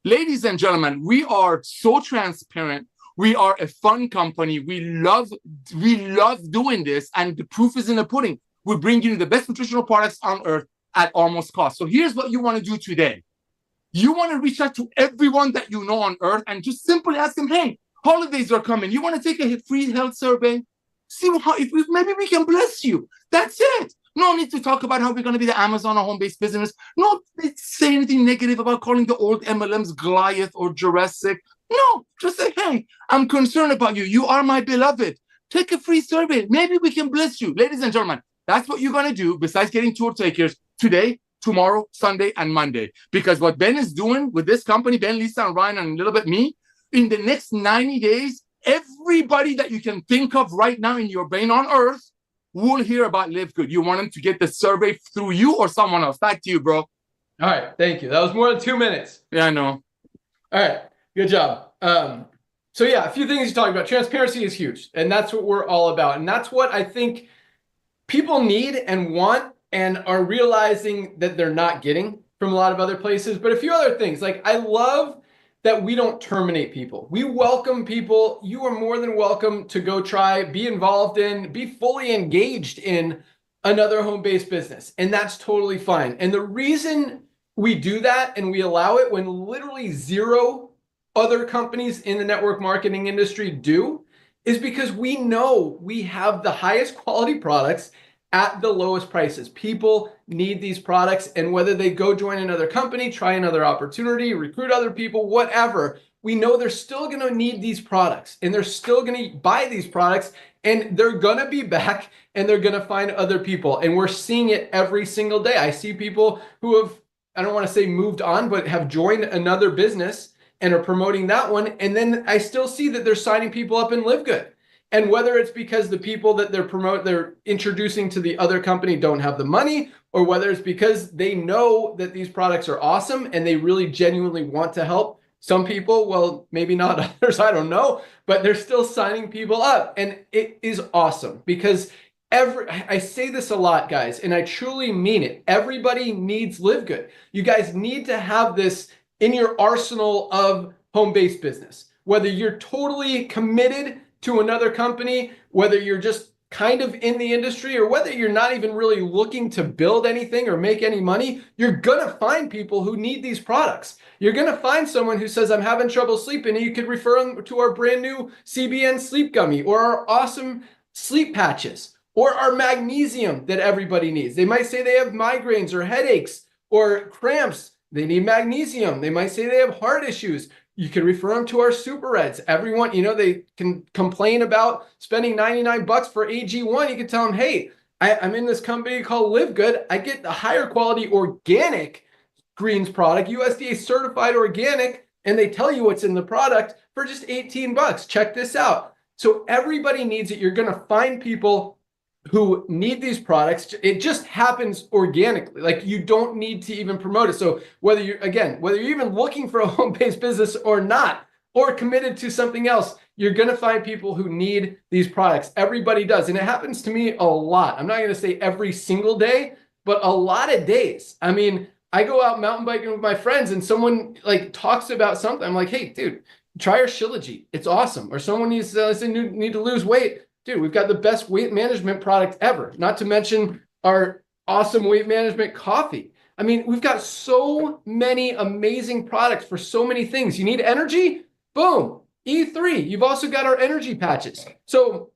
Ladies and gentlemen, we are so transparent. We are a fun company. We love doing this, and the proof is in the pudding. We bring you the best nutritional products on earth at almost cost. So here's what you want to do today. You want to reach out to everyone that you know on earth and just simply ask them, hey, holidays are coming. You want to take a free health survey? See how maybe we can bless you. That's it. No need to talk about how we're going to be the Amazon or home-based business. No say anything negative about calling the old MLMs Goliath or Jurassic. No, just say, hey, I'm concerned about you. You are my beloved. Take a free survey. Maybe we can bless you. Ladies and gentlemen, that's what you're going to do besides getting tour takers today, tomorrow, Sunday, and Monday. Because what Ben is doing with this company, Ben, Lisa, and Ryan, and a little bit me, in the next 90 days, everybody that you can think of right now in your brain on earth will hear about LiveGood. You want them to get the survey through you or someone else. Back to you, bro. All right. Thank you. That was more than 2 minutes. Yeah, I know. All right. Good job. So yeah, a few things you talked about. Transparency is huge, and that's what we're all about. And that's what I think people need and want and are realizing that they're not getting from a lot of other places. But a few other things, like I love that we don't terminate people. We welcome people. You are more than welcome to go try, be involved in, be fully engaged in another home-based business. And that's totally fine. And the reason we do that and we allow it when literally zero other companies in the network marketing industry do is because we know we have the highest quality products at the lowest prices. People need these products, and whether they go join another company, try another opportunity, recruit other people, whatever, we know they're still going to need these products, and they're still going to buy these products, and they're going to be back, and they're going to find other people. And we're seeing it every single day. I see people who have, I don't want to say moved on, but have joined another business and are promoting that one. And then I still see that they're signing people up in LiveGood. And whether it's because the people that they're introducing to the other company don't have the money, or whether it's because they know that these products are awesome and they really genuinely want to help some people, well, maybe not others, I don't know, but they're still signing people up. And it is awesome because I say this a lot, guys, and I truly mean it. Everybody needs LiveGood. You guys need to have this in your arsenal of home-based business. Whether you're totally committed to another company, whether you're just kind of in the industry, or whether you're not even really looking to build anything or make any money, you're gonna find people who need these products. You're gonna find someone who says, I'm having trouble sleeping, and you could refer them to our brand new CBN sleep gummy, or our awesome sleep patches, or our magnesium that everybody needs. They might say they have migraines or headaches or cramps. They need magnesium. They might say they have heart issues. You can refer them to our Super Reds. Everyone, they can complain about spending $99 for AG1. You can tell them, hey, I'm in this company called LiveGood. I get the higher quality organic greens product, USDA certified organic, and they tell you what's in the product for just $18. Check this out. So everybody needs it. You're going to find people who need these products. It just happens organically. Like, you don't need to even promote it. So whether you're even looking for a home-based business or not, or committed to something else, you're going to find people who need these products. Everybody does. And it happens to me a lot. I'm not going to say every single day, but a lot of days. I mean, I go out mountain biking with my friends and someone talks about something. I'm like, hey, dude, try our Shilajit. It's awesome. Or someone needs need to lose weight. Dude, we've got the best weight management product ever. Not to mention our awesome weight management coffee. I mean, we've got so many amazing products for so many things. You need energy? Boom, E3. You've also got our energy patches. So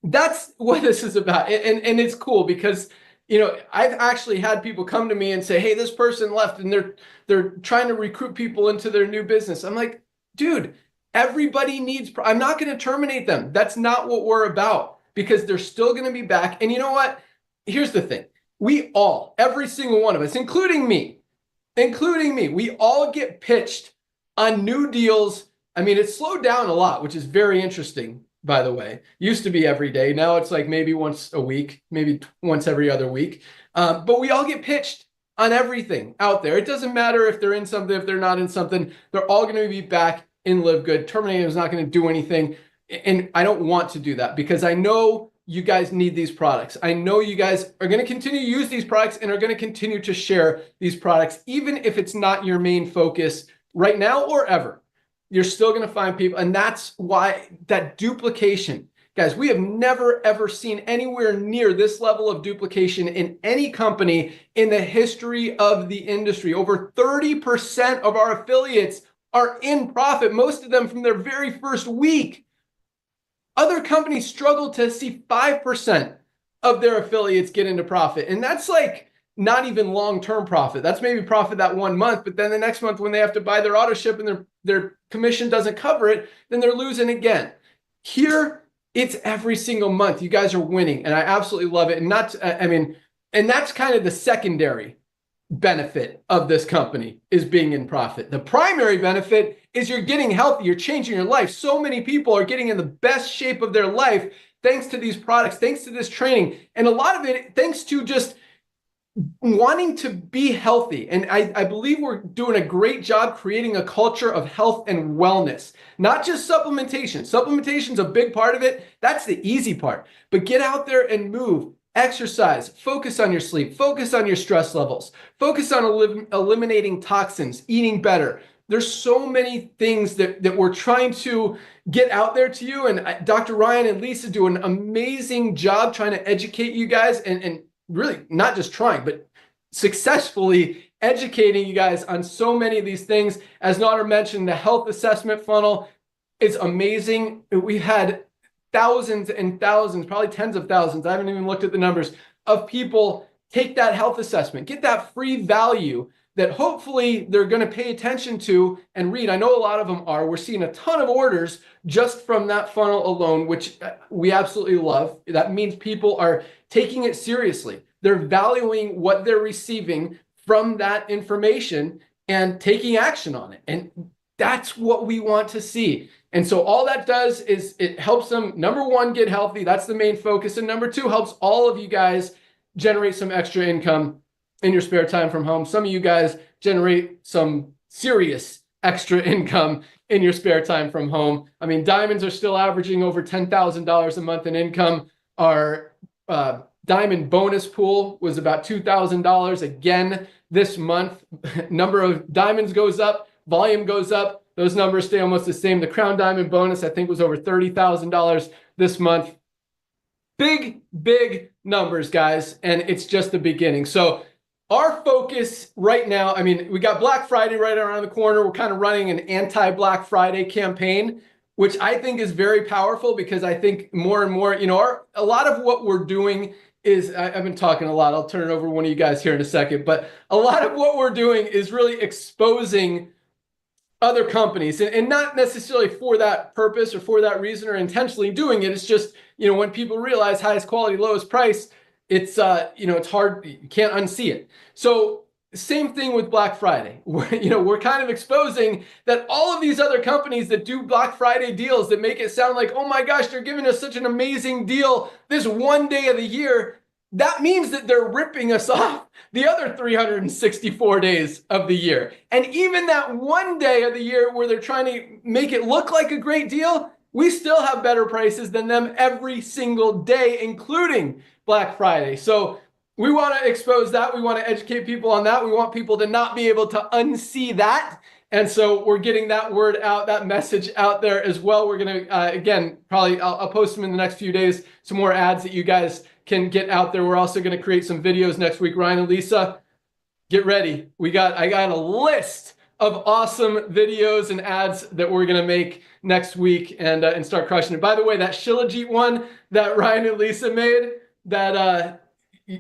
that's what this is about. And it's cool because, I've actually had people come to me and say, hey, this person left and they're trying to recruit people into their new business. I'm like, dude, everybody needs, I'm not going to terminate them. That's not what we're about, because they're still going to be back. And you know what? Here's the thing. We all, every single one of us, including me, we all get pitched on new deals. I mean, it's slowed down a lot, which is very interesting, by the way. Used to be every day. Now it's like maybe once a week, maybe once every other week. But we all get pitched on everything out there. It doesn't matter if they're in something, if they're not in something, they're all going to be back in LiveGood. Terminating is not going to do anything. And I don't want to do that, because I know you guys need these products. I know you guys are going to continue to use these products and are going to continue to share these products, even if it's not your main focus right now or ever. You're still going to find people. And that's why that duplication, guys, we have never, ever seen anywhere near this level of duplication in any company in the history of the industry. Over 30% of our affiliates are in profit, most of them from their very first week. Other companies struggle to see 5% of their affiliates get into profit. And that's like not even long-term profit. That's maybe profit that 1 month, but then the next month when they have to buy their auto ship and their commission doesn't cover it, then they're losing again. Here, it's every single month. You guys are winning, and I absolutely love it. And and that's kind of the secondary benefit of this company, is being in profit. The primary benefit is you're getting healthy, you're changing your life. So many people are getting in the best shape of their life thanks to these products, thanks to this training, and a lot of it thanks to just wanting to be healthy. And I believe we're doing a great job creating a culture of health and wellness, not just supplementation. Supplementation's a big part of it. That's the easy part. But get out there and move. Exercise, focus on your sleep, focus on your stress levels, focus on eliminating toxins, eating better. There's so many things that we're trying to get out there to you. And Dr. Ryan and Lisa do an amazing job trying to educate you guys, and really not just trying, but successfully educating you guys on so many of these things. As Nader mentioned, the health assessment funnel is amazing. We've had thousands and thousands, probably tens of thousands, I haven't even looked at the numbers, of people take that health assessment, get that free value that hopefully they're going to pay attention to and read. I know a lot of them are. We're seeing a ton of orders just from that funnel alone, which we absolutely love. That means people are taking it seriously. They're valuing what they're receiving from that information and taking action on it. And that's what we want to see. And so all that does is it helps them, number one, get healthy. That's the main focus. And number two, helps all of you guys generate some extra income in your spare time from home. Some of you guys generate some serious extra income in your spare time from home. I mean, diamonds are still averaging over $10,000 a month in income. Our diamond bonus pool was about $2,000 again this month. Number of diamonds goes up, volume goes up. Those numbers stay almost the same. The crown diamond bonus, I think, was over $30,000 this month. Big, big numbers, guys, and it's just the beginning. So our focus right now, I mean, we got Black Friday right around the corner. We're kind of running an anti-Black Friday campaign, which I think is very powerful, because I think more and more, a lot of what we're doing is, I've been talking a lot. I'll turn it over to one of you guys here in a second, but a lot of what we're doing is really exposing other companies, and not necessarily for that purpose or for that reason or intentionally doing it. It's just, when people realize highest quality, lowest price, it's, it's hard, you can't unsee it. So same thing with Black Friday. We're kind of exposing that all of these other companies that do Black Friday deals that make it sound like, oh my gosh, they're giving us such an amazing deal this one day of the year. That means that they're ripping us off the other 364 days of the year. And even that one day of the year where they're trying to make it look like a great deal, we still have better prices than them every single day, including Black Friday. So we want to expose that. We want to educate people on that. We want people to not be able to unsee that. And so we're getting that word out, that message out there as well. We're going to, again, probably I'll post them in the next few days, some more ads that you guys can get out there. We're also going to create some videos next week. Ryan and Lisa, get ready. I got a list of awesome videos and ads that we're going to make next week and start crushing it. By the way, that Shilajit one that Ryan and Lisa made, that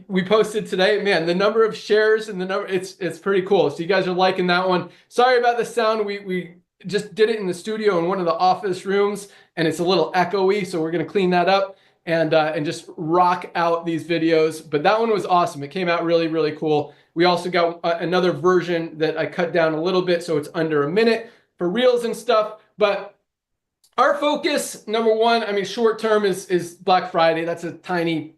we posted today, man, the number of shares and the number, it's pretty cool. So you guys are liking that one. Sorry about the sound. We just did it in the studio in one of the office rooms, and it's a little echoey, so we're going to clean that up and just rock out these videos. But that one was awesome. It came out really, really cool. We also got another version that I cut down a little bit, so it's under a minute for reels and stuff. But our focus, number one, I mean, short term is Black Friday. That's a tiny,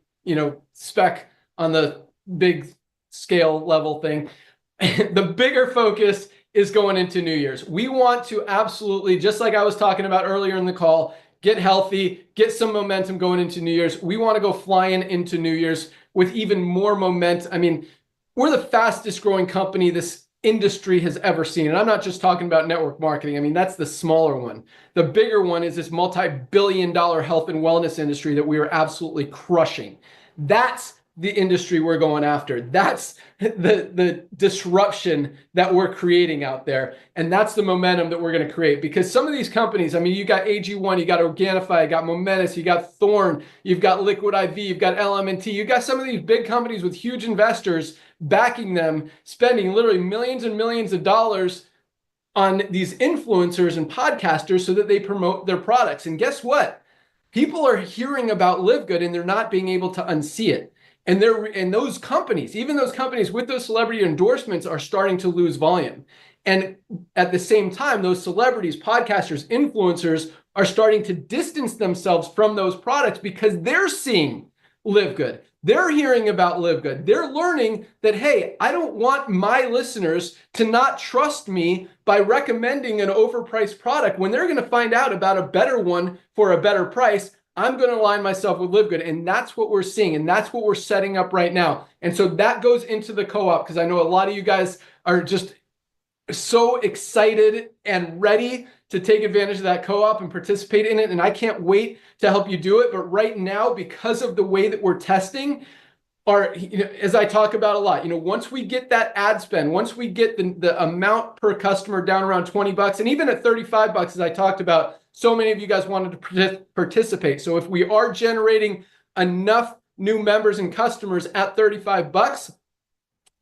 speck on the big scale level thing. The bigger focus is going into New Year's. We want to absolutely, just like I was talking about earlier in the call, get healthy, get some momentum going into New Year's. We want to go flying into New Year's with even more momentum. I mean, we're the fastest growing company this industry has ever seen. And I'm not just talking about network marketing. I mean, that's the smaller one. The bigger one is this multi-billion-dollar health and wellness industry that we are absolutely crushing. That's the industry we're going after. That's the disruption that we're creating out there. And that's the momentum that we're going to create. Because some of these companies, I mean, you got AG1, you got Organifi, you got Momentous, you got Thorne, you've got Liquid IV, you've got LMNT, you've got some of these big companies with huge investors backing them, spending literally millions and millions of dollars on these influencers and podcasters so that they promote their products. And guess what? People are hearing about LiveGood and they're not being able to unsee it. And those companies, even those companies with those celebrity endorsements, are starting to lose volume. And at the same time, those celebrities, podcasters, influencers are starting to distance themselves from those products because they're seeing LiveGood. They're hearing about LiveGood. They're learning that, hey, I don't want my listeners to not trust me by recommending an overpriced product when they're going to find out about a better one for a better price. I'm going to align myself with LiveGood. And that's what we're seeing. And that's what we're setting up right now. And so that goes into the co-op, because I know a lot of you guys are just so excited and ready to take advantage of that co-op and participate in it. And I can't wait to help you do it. But right now, because of the way that we're testing, as I talk about a lot, once we get that ad spend, once we get the amount per customer down around $20, and even at $35, as I talked about, so many of you guys wanted to participate. So if we are generating enough new members and customers at $35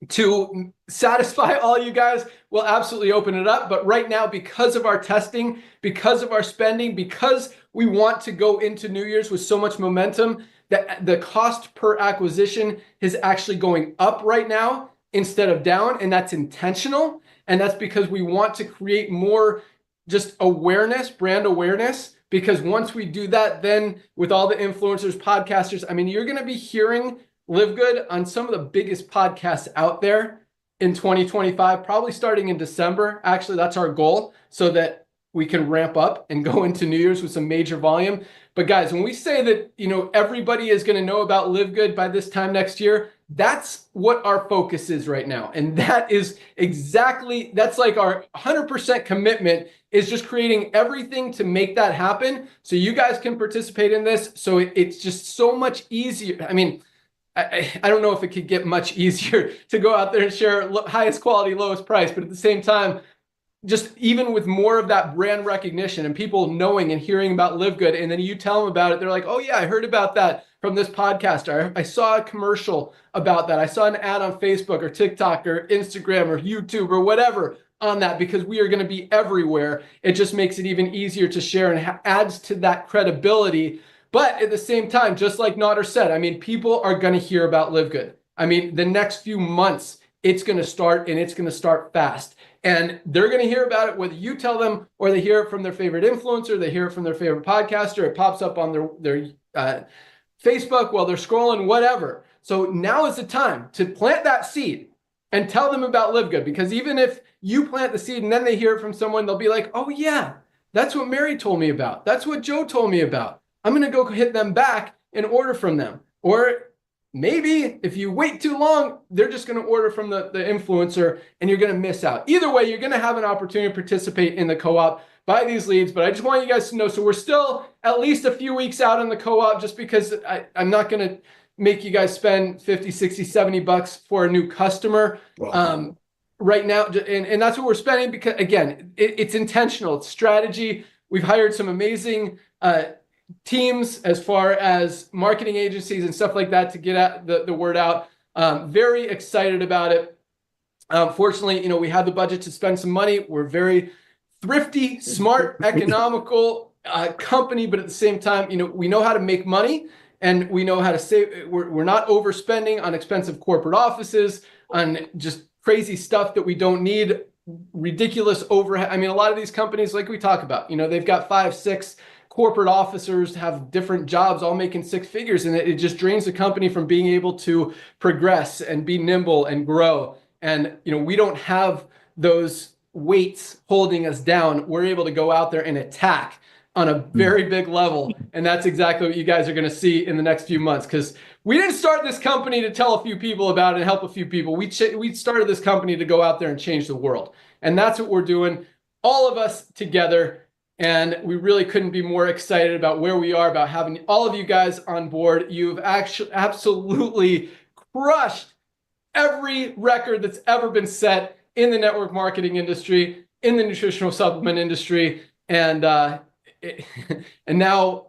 to satisfy all you guys, we'll absolutely open it up. But right now, because of our testing, because of our spending, because we want to go into New Year's with so much momentum, that the cost per acquisition is actually going up right now instead of down. And that's intentional. And that's because we want to create more just awareness, brand awareness, because once we do that, then with all the influencers, podcasters, I mean, you're going to be hearing LiveGood on some of the biggest podcasts out there in 2025, probably starting in December. Actually, that's our goal, so that we can ramp up and go into New Year's with some major volume. But guys, when we say that, everybody is going to know about LiveGood by this time next year, that's what our focus is right now. And that is that's like our 100% commitment, is just creating everything to make that happen so you guys can participate in this. So it's just so much easier. I mean, I don't know if it could get much easier to go out there and share highest quality, lowest price, but at the same time, just even with more of that brand recognition and people knowing and hearing about LiveGood, and then you tell them about it, they're like, oh yeah, I heard about that from this podcast. I saw a commercial about that. I saw an ad on Facebook or TikTok or Instagram or YouTube or whatever on that, because we are going to be everywhere. It just makes it even easier to share and adds to that credibility. But at the same time, just like Nader said, I mean, people are going to hear about LiveGood. I mean, the next few months, it's going to start, and it's going to start fast. And they're going to hear about it whether you tell them or they hear it from their favorite influencer, they hear it from their favorite podcaster, it pops up on their Facebook while they're scrolling, whatever. So now is the time to plant that seed and tell them about LiveGood, because even if you plant the seed and then they hear it from someone, they'll be like, oh yeah, that's what Mary told me about. That's what Joe told me about. I'm going to go hit them back and order from them. Or maybe if you wait too long, they're just going to order from the influencer and you're going to miss out. Either way, you're going to have an opportunity to participate in the co-op, buy these leads. But I just want you guys to know, so we're still at least a few weeks out on the co-op, just because I'm not going to make you guys spend 50, 60, 70 bucks for a new customer right now. And that's what we're spending, because again, it's intentional, it's strategy. We've hired some amazing teams as far as marketing agencies and stuff like that to get the word out. Very excited about it. Fortunately, we have the budget to spend some money. We're very thrifty, smart, economical company, but at the same time, we know how to make money, and we know how to save. We're not overspending on expensive corporate offices, on just crazy stuff that we don't need, ridiculous overhead. I mean, a lot of these companies, like we talk about, they've got 5, 6 corporate officers, have different jobs, all making 6 figures, and it just drains the company from being able to progress and be nimble and grow. And we don't have those weights holding us down. We're able to go out there and attack on a very big level, and that's exactly what you guys are going to see in the next few months, because we didn't start this company to tell a few people about it and help a few people. We started this company to go out there and change the world, and that's what we're doing, all of us together. And we really couldn't be more excited about where we are, about having all of you guys on board. You've actually absolutely crushed every record that's ever been set in the network marketing industry, in the nutritional supplement industry. And now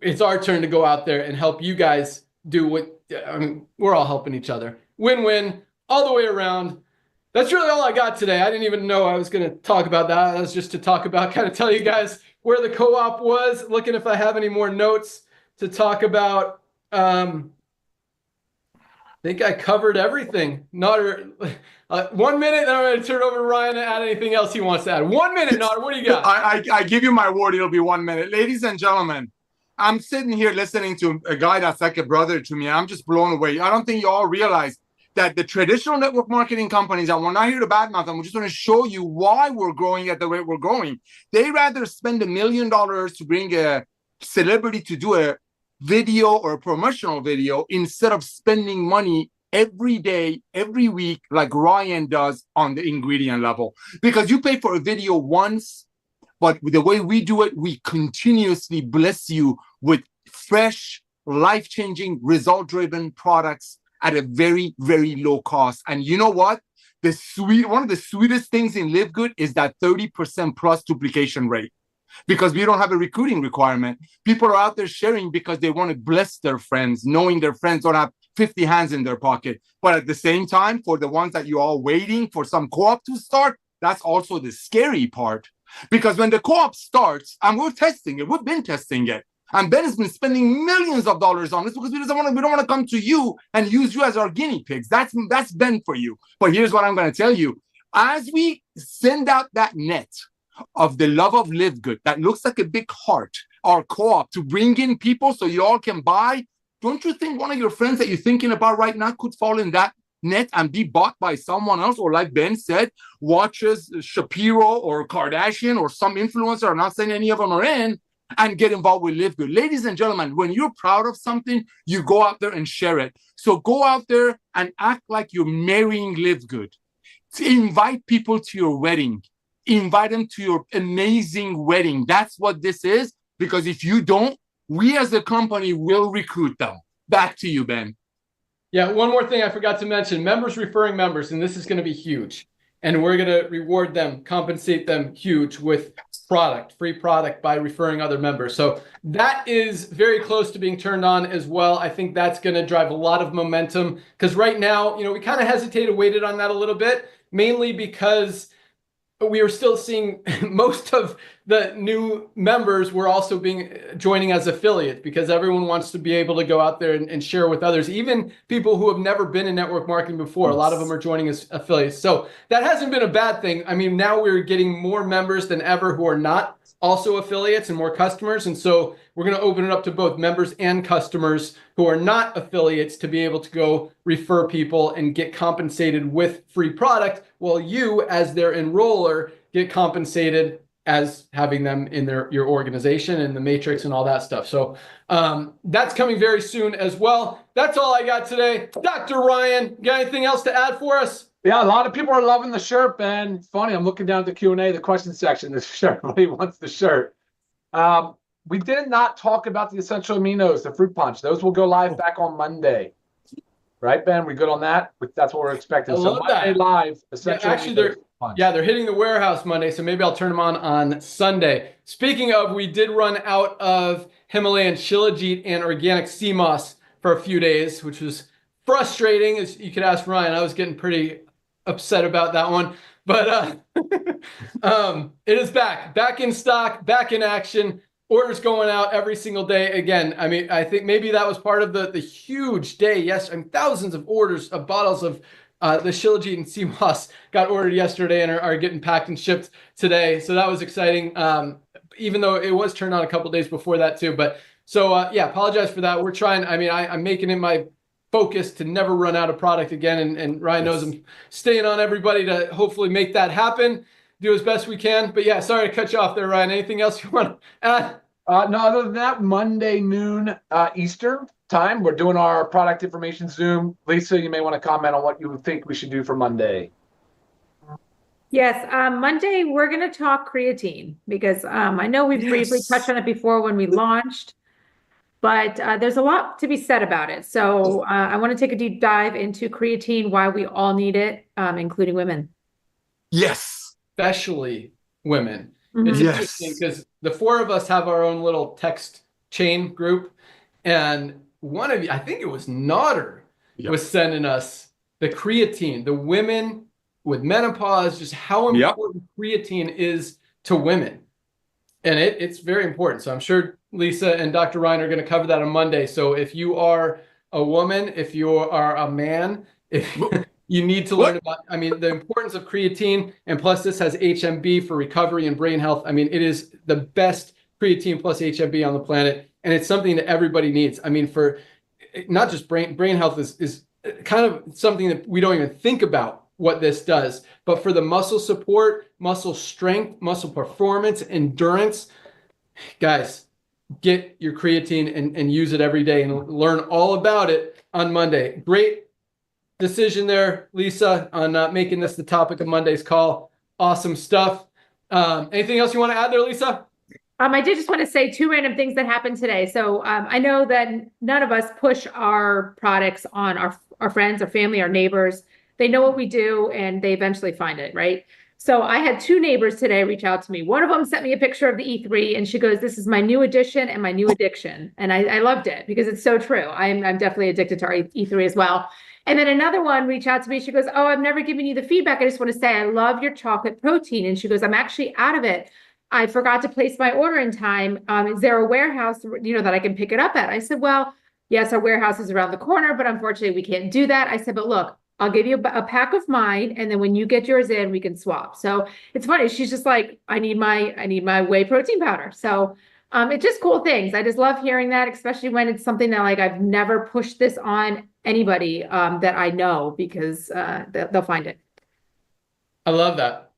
it's our turn to go out there and help you guys do what, we're all helping each other. Win-win all the way around. That's really all I got today. I didn't even know I was going to talk about that. That was just to talk about, kind of tell you guys where the co-op was, looking if I have any more notes to talk about. I think I covered everything. 1 minute, then I'm going to turn it over to Ryan to add anything else he wants to add. 1 minute, Nader, what do you got? I give you my word, it'll be 1 minute. Ladies and gentlemen, I'm sitting here listening to a guy that's like a brother to me. I'm just blown away. I don't think you all realize that the traditional network marketing companies, and we're not here to badmouth them, we're just going to show you why we're growing at the rate we're growing. They rather spend $1 million to bring a celebrity to do a video or a promotional video instead of spending money every day, every week, like Ryan does on the ingredient level. Because you pay for a video once, but the way we do it, we continuously bless you with fresh, life-changing, result-driven products at a very, very low cost. And you know what? One of the sweetest things in LiveGood is that 30% plus duplication rate, because we don't have a recruiting requirement. People are out there sharing because they want to bless their friends, knowing their friends don't have 50 hands in their pocket. But at the same time, for the ones that you're all waiting for some co-op to start, that's also the scary part. Because when the co-op starts, and we're testing it, we've been testing it, and Ben has been spending millions of dollars on this because we don't want to come to you and use you as our guinea pigs. That's Ben for you. But here's what I'm going to tell you. As we send out that net of the love of LiveGood that looks like a big heart, our co-op, to bring in people so you all can buy, don't you think one of your friends that you're thinking about right now could fall in that net and be bought by someone else, or like Ben said, watches Shapiro or Kardashian or some influencer, I'm not saying any of them are in, and get involved with LiveGood. Ladies and gentlemen, when you're proud of something, you go out there and share it. So go out there and act like you're marrying LiveGood. Invite people to your wedding. Invite them to your amazing wedding. That's what this is. Because if you don't, we as a company will recruit them. Back to you, Ben. Yeah, one more thing I forgot to mention, members referring members, and this is going to be huge. And we're going to reward them, compensate them huge with product, free product by referring other members. So that is very close to being turned on as well. I think that's going to drive a lot of momentum because right now, we kind of hesitated, waited on that a little bit, mainly because we are still seeing most of the new members were also joining as affiliates because everyone wants to be able to go out there and share with others. Even people who have never been in network marketing before, a lot of them are joining as affiliates. So that hasn't been a bad thing. I mean, now we're getting more members than ever who are not also affiliates and more customers. And so we're going to open it up to both members and customers who are not affiliates to be able to go refer people and get compensated with free product, while you, as their enroller, get compensated as having them in your organization and the matrix and all that stuff. So that's coming very soon as well. That's all I got today. Dr. Ryan, got anything else to add for us? Yeah, a lot of people are loving the shirt, Ben. It's funny, I'm looking down at the Q&A, the question section, the shirt. Everybody wants the shirt. We did not talk about the essential aminos, the fruit punch. Those will go live back on Monday. Right, Ben? We good on that? That's what we're expecting. So Monday live, essential aminos. They're hitting the warehouse Monday, so maybe I'll turn them on Sunday. Speaking of, we did run out of Himalayan Shilajit and organic sea moss for a few days, which was frustrating. As you could ask Ryan, I was getting pretty upset about that one. But it is back in stock, back in action. Orders going out every single day. Again, I mean, I think maybe that was part of the huge day. Yes, I mean, thousands of orders of bottles of the Shilajit and sea moss got ordered yesterday and are getting packed and shipped today. So that was exciting, even though it was turned on a couple days before that too. But so, apologize for that. We're trying. I mean, I'm making it my focus to never run out of product again. And Ryan knows I'm staying on everybody to hopefully make that happen, do as best we can. But yeah, sorry to cut you off there, Ryan. Anything else you want to add? No, other than that, Monday noon Eastern time, we're doing our product information Zoom. Lisa, you may want to comment on what you think we should do for Monday. Yes, Monday we're going to talk creatine because I know we've briefly touched on it before when we launched, but there's a lot to be said about it. So I want to take a deep dive into creatine, why we all need it, including women. Yes. Especially women. Mm-hmm. It's interesting because the four of us have our own little text chain group, and one of you, I think it was Nodder, was sending us the creatine, the women with menopause, just how important creatine is to women. And it's very important. So I'm sure Lisa and Dr. Ryan are going to cover that on Monday. So if you are a woman, if you are a man, if you need to learn about, I mean, the importance of creatine, and plus this has HMB for recovery and brain health. I mean, it is the best creatine plus HMB on the planet, and it's something that everybody needs. I mean, for not just brain health is kind of something that we don't even think about what this does, but for the muscle support, muscle strength, muscle performance, endurance, guys, get your creatine and use it every day and learn all about it on Monday. Great decision there, Lisa, on making this the topic of Monday's call. Awesome stuff. Anything else you want to add there, Lisa? I did just want to say two random things that happened today. So I know that none of us push our products on our friends, our family, our neighbors. They know what we do and they eventually find it, right? So I had two neighbors today reach out to me. One of them sent me a picture of the E3 and she goes, "This is my new addition and my new addiction." And I loved it because it's so true. I'm definitely addicted to our E3 as well. And then another one reached out to me. She goes, "Oh, I've never given you the feedback. I just want to say I love your chocolate protein." And she goes, "I'm actually out of it. I forgot to place my order in time. Is there a warehouse, that I can pick it up at?" I said, "Well, yes, our warehouse is around the corner, but unfortunately we can't do that." I said, "But look, I'll give you a pack of mine, and then when you get yours in, we can swap." So it's funny. She's just like, I need my whey protein powder. So It's just cool things. I just love hearing that, especially when it's something that like I've never pushed this on anybody that I know, because they'll find it. I love that.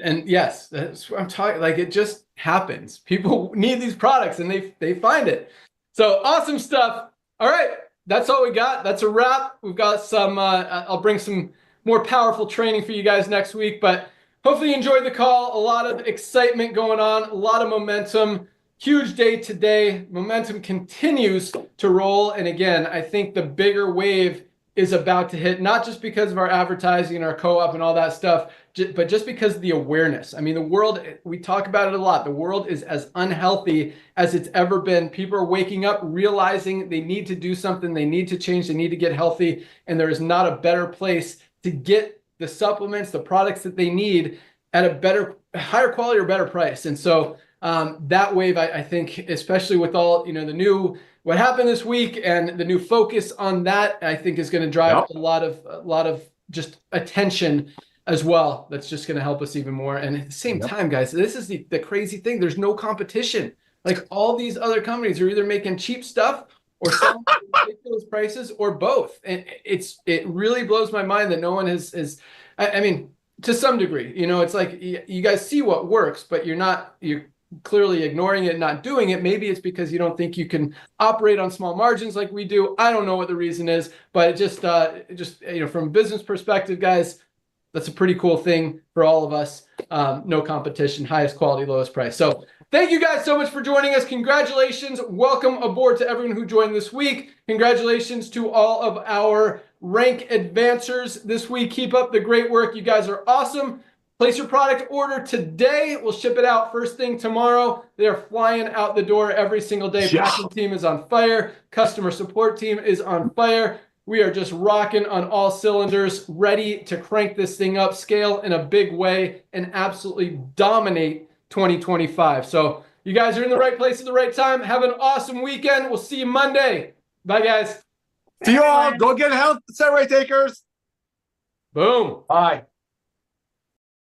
And yes, that's what I'm talking. Like, it just happens. People need these products and they find it. So awesome stuff. All right, that's all we got. That's a wrap. We've got some. I'll bring some more powerful training for you guys next week. But hopefully you enjoyed the call. A lot of excitement going on. A lot of momentum. Huge day today. Momentum continues to roll. And again, I think the bigger wave is about to hit, not just because of our advertising and our co-op and all that stuff, but just because of the awareness. I mean, the world, we talk about it a lot. The world is as unhealthy as it's ever been. People are waking up, realizing they need to do something. They need to change. They need to get healthy. And there is not a better place to get the supplements, the products that they need at a better, higher quality or better price. And so that wave, I think, especially with all, the new, what happened this week and the new focus on that, I think is going to drive a lot of just attention as well. That's just going to help us even more. And at the same time, guys, this is the crazy thing. There's no competition. Like, all these other companies are either making cheap stuff or selling ridiculous prices, or both. And it really blows my mind that no one has I mean, to some degree, it's like you guys see what works, but you're clearly ignoring it, not doing it. Maybe it's because you don't think you can operate on small margins like we do. I don't know what the reason is, but it just from a business perspective, guys, that's a pretty cool thing for all of us. No competition, highest quality, lowest price. So thank you guys so much for joining us. Congratulations. Welcome aboard to everyone who joined this week. Congratulations to all of our rank advancers this week. Keep up the great work. You guys are awesome. Place your product order today. We'll ship it out first thing tomorrow. They are flying out the door every single day. Packing team is on fire. Customer support team is on fire. We are just rocking on all cylinders, ready to crank this thing up, scale in a big way, and absolutely dominate 2025. So you guys are in the right place at the right time. Have an awesome weekend. We'll see you Monday. Bye, guys. See you all. Go get health, Saturday takers. Boom. Bye.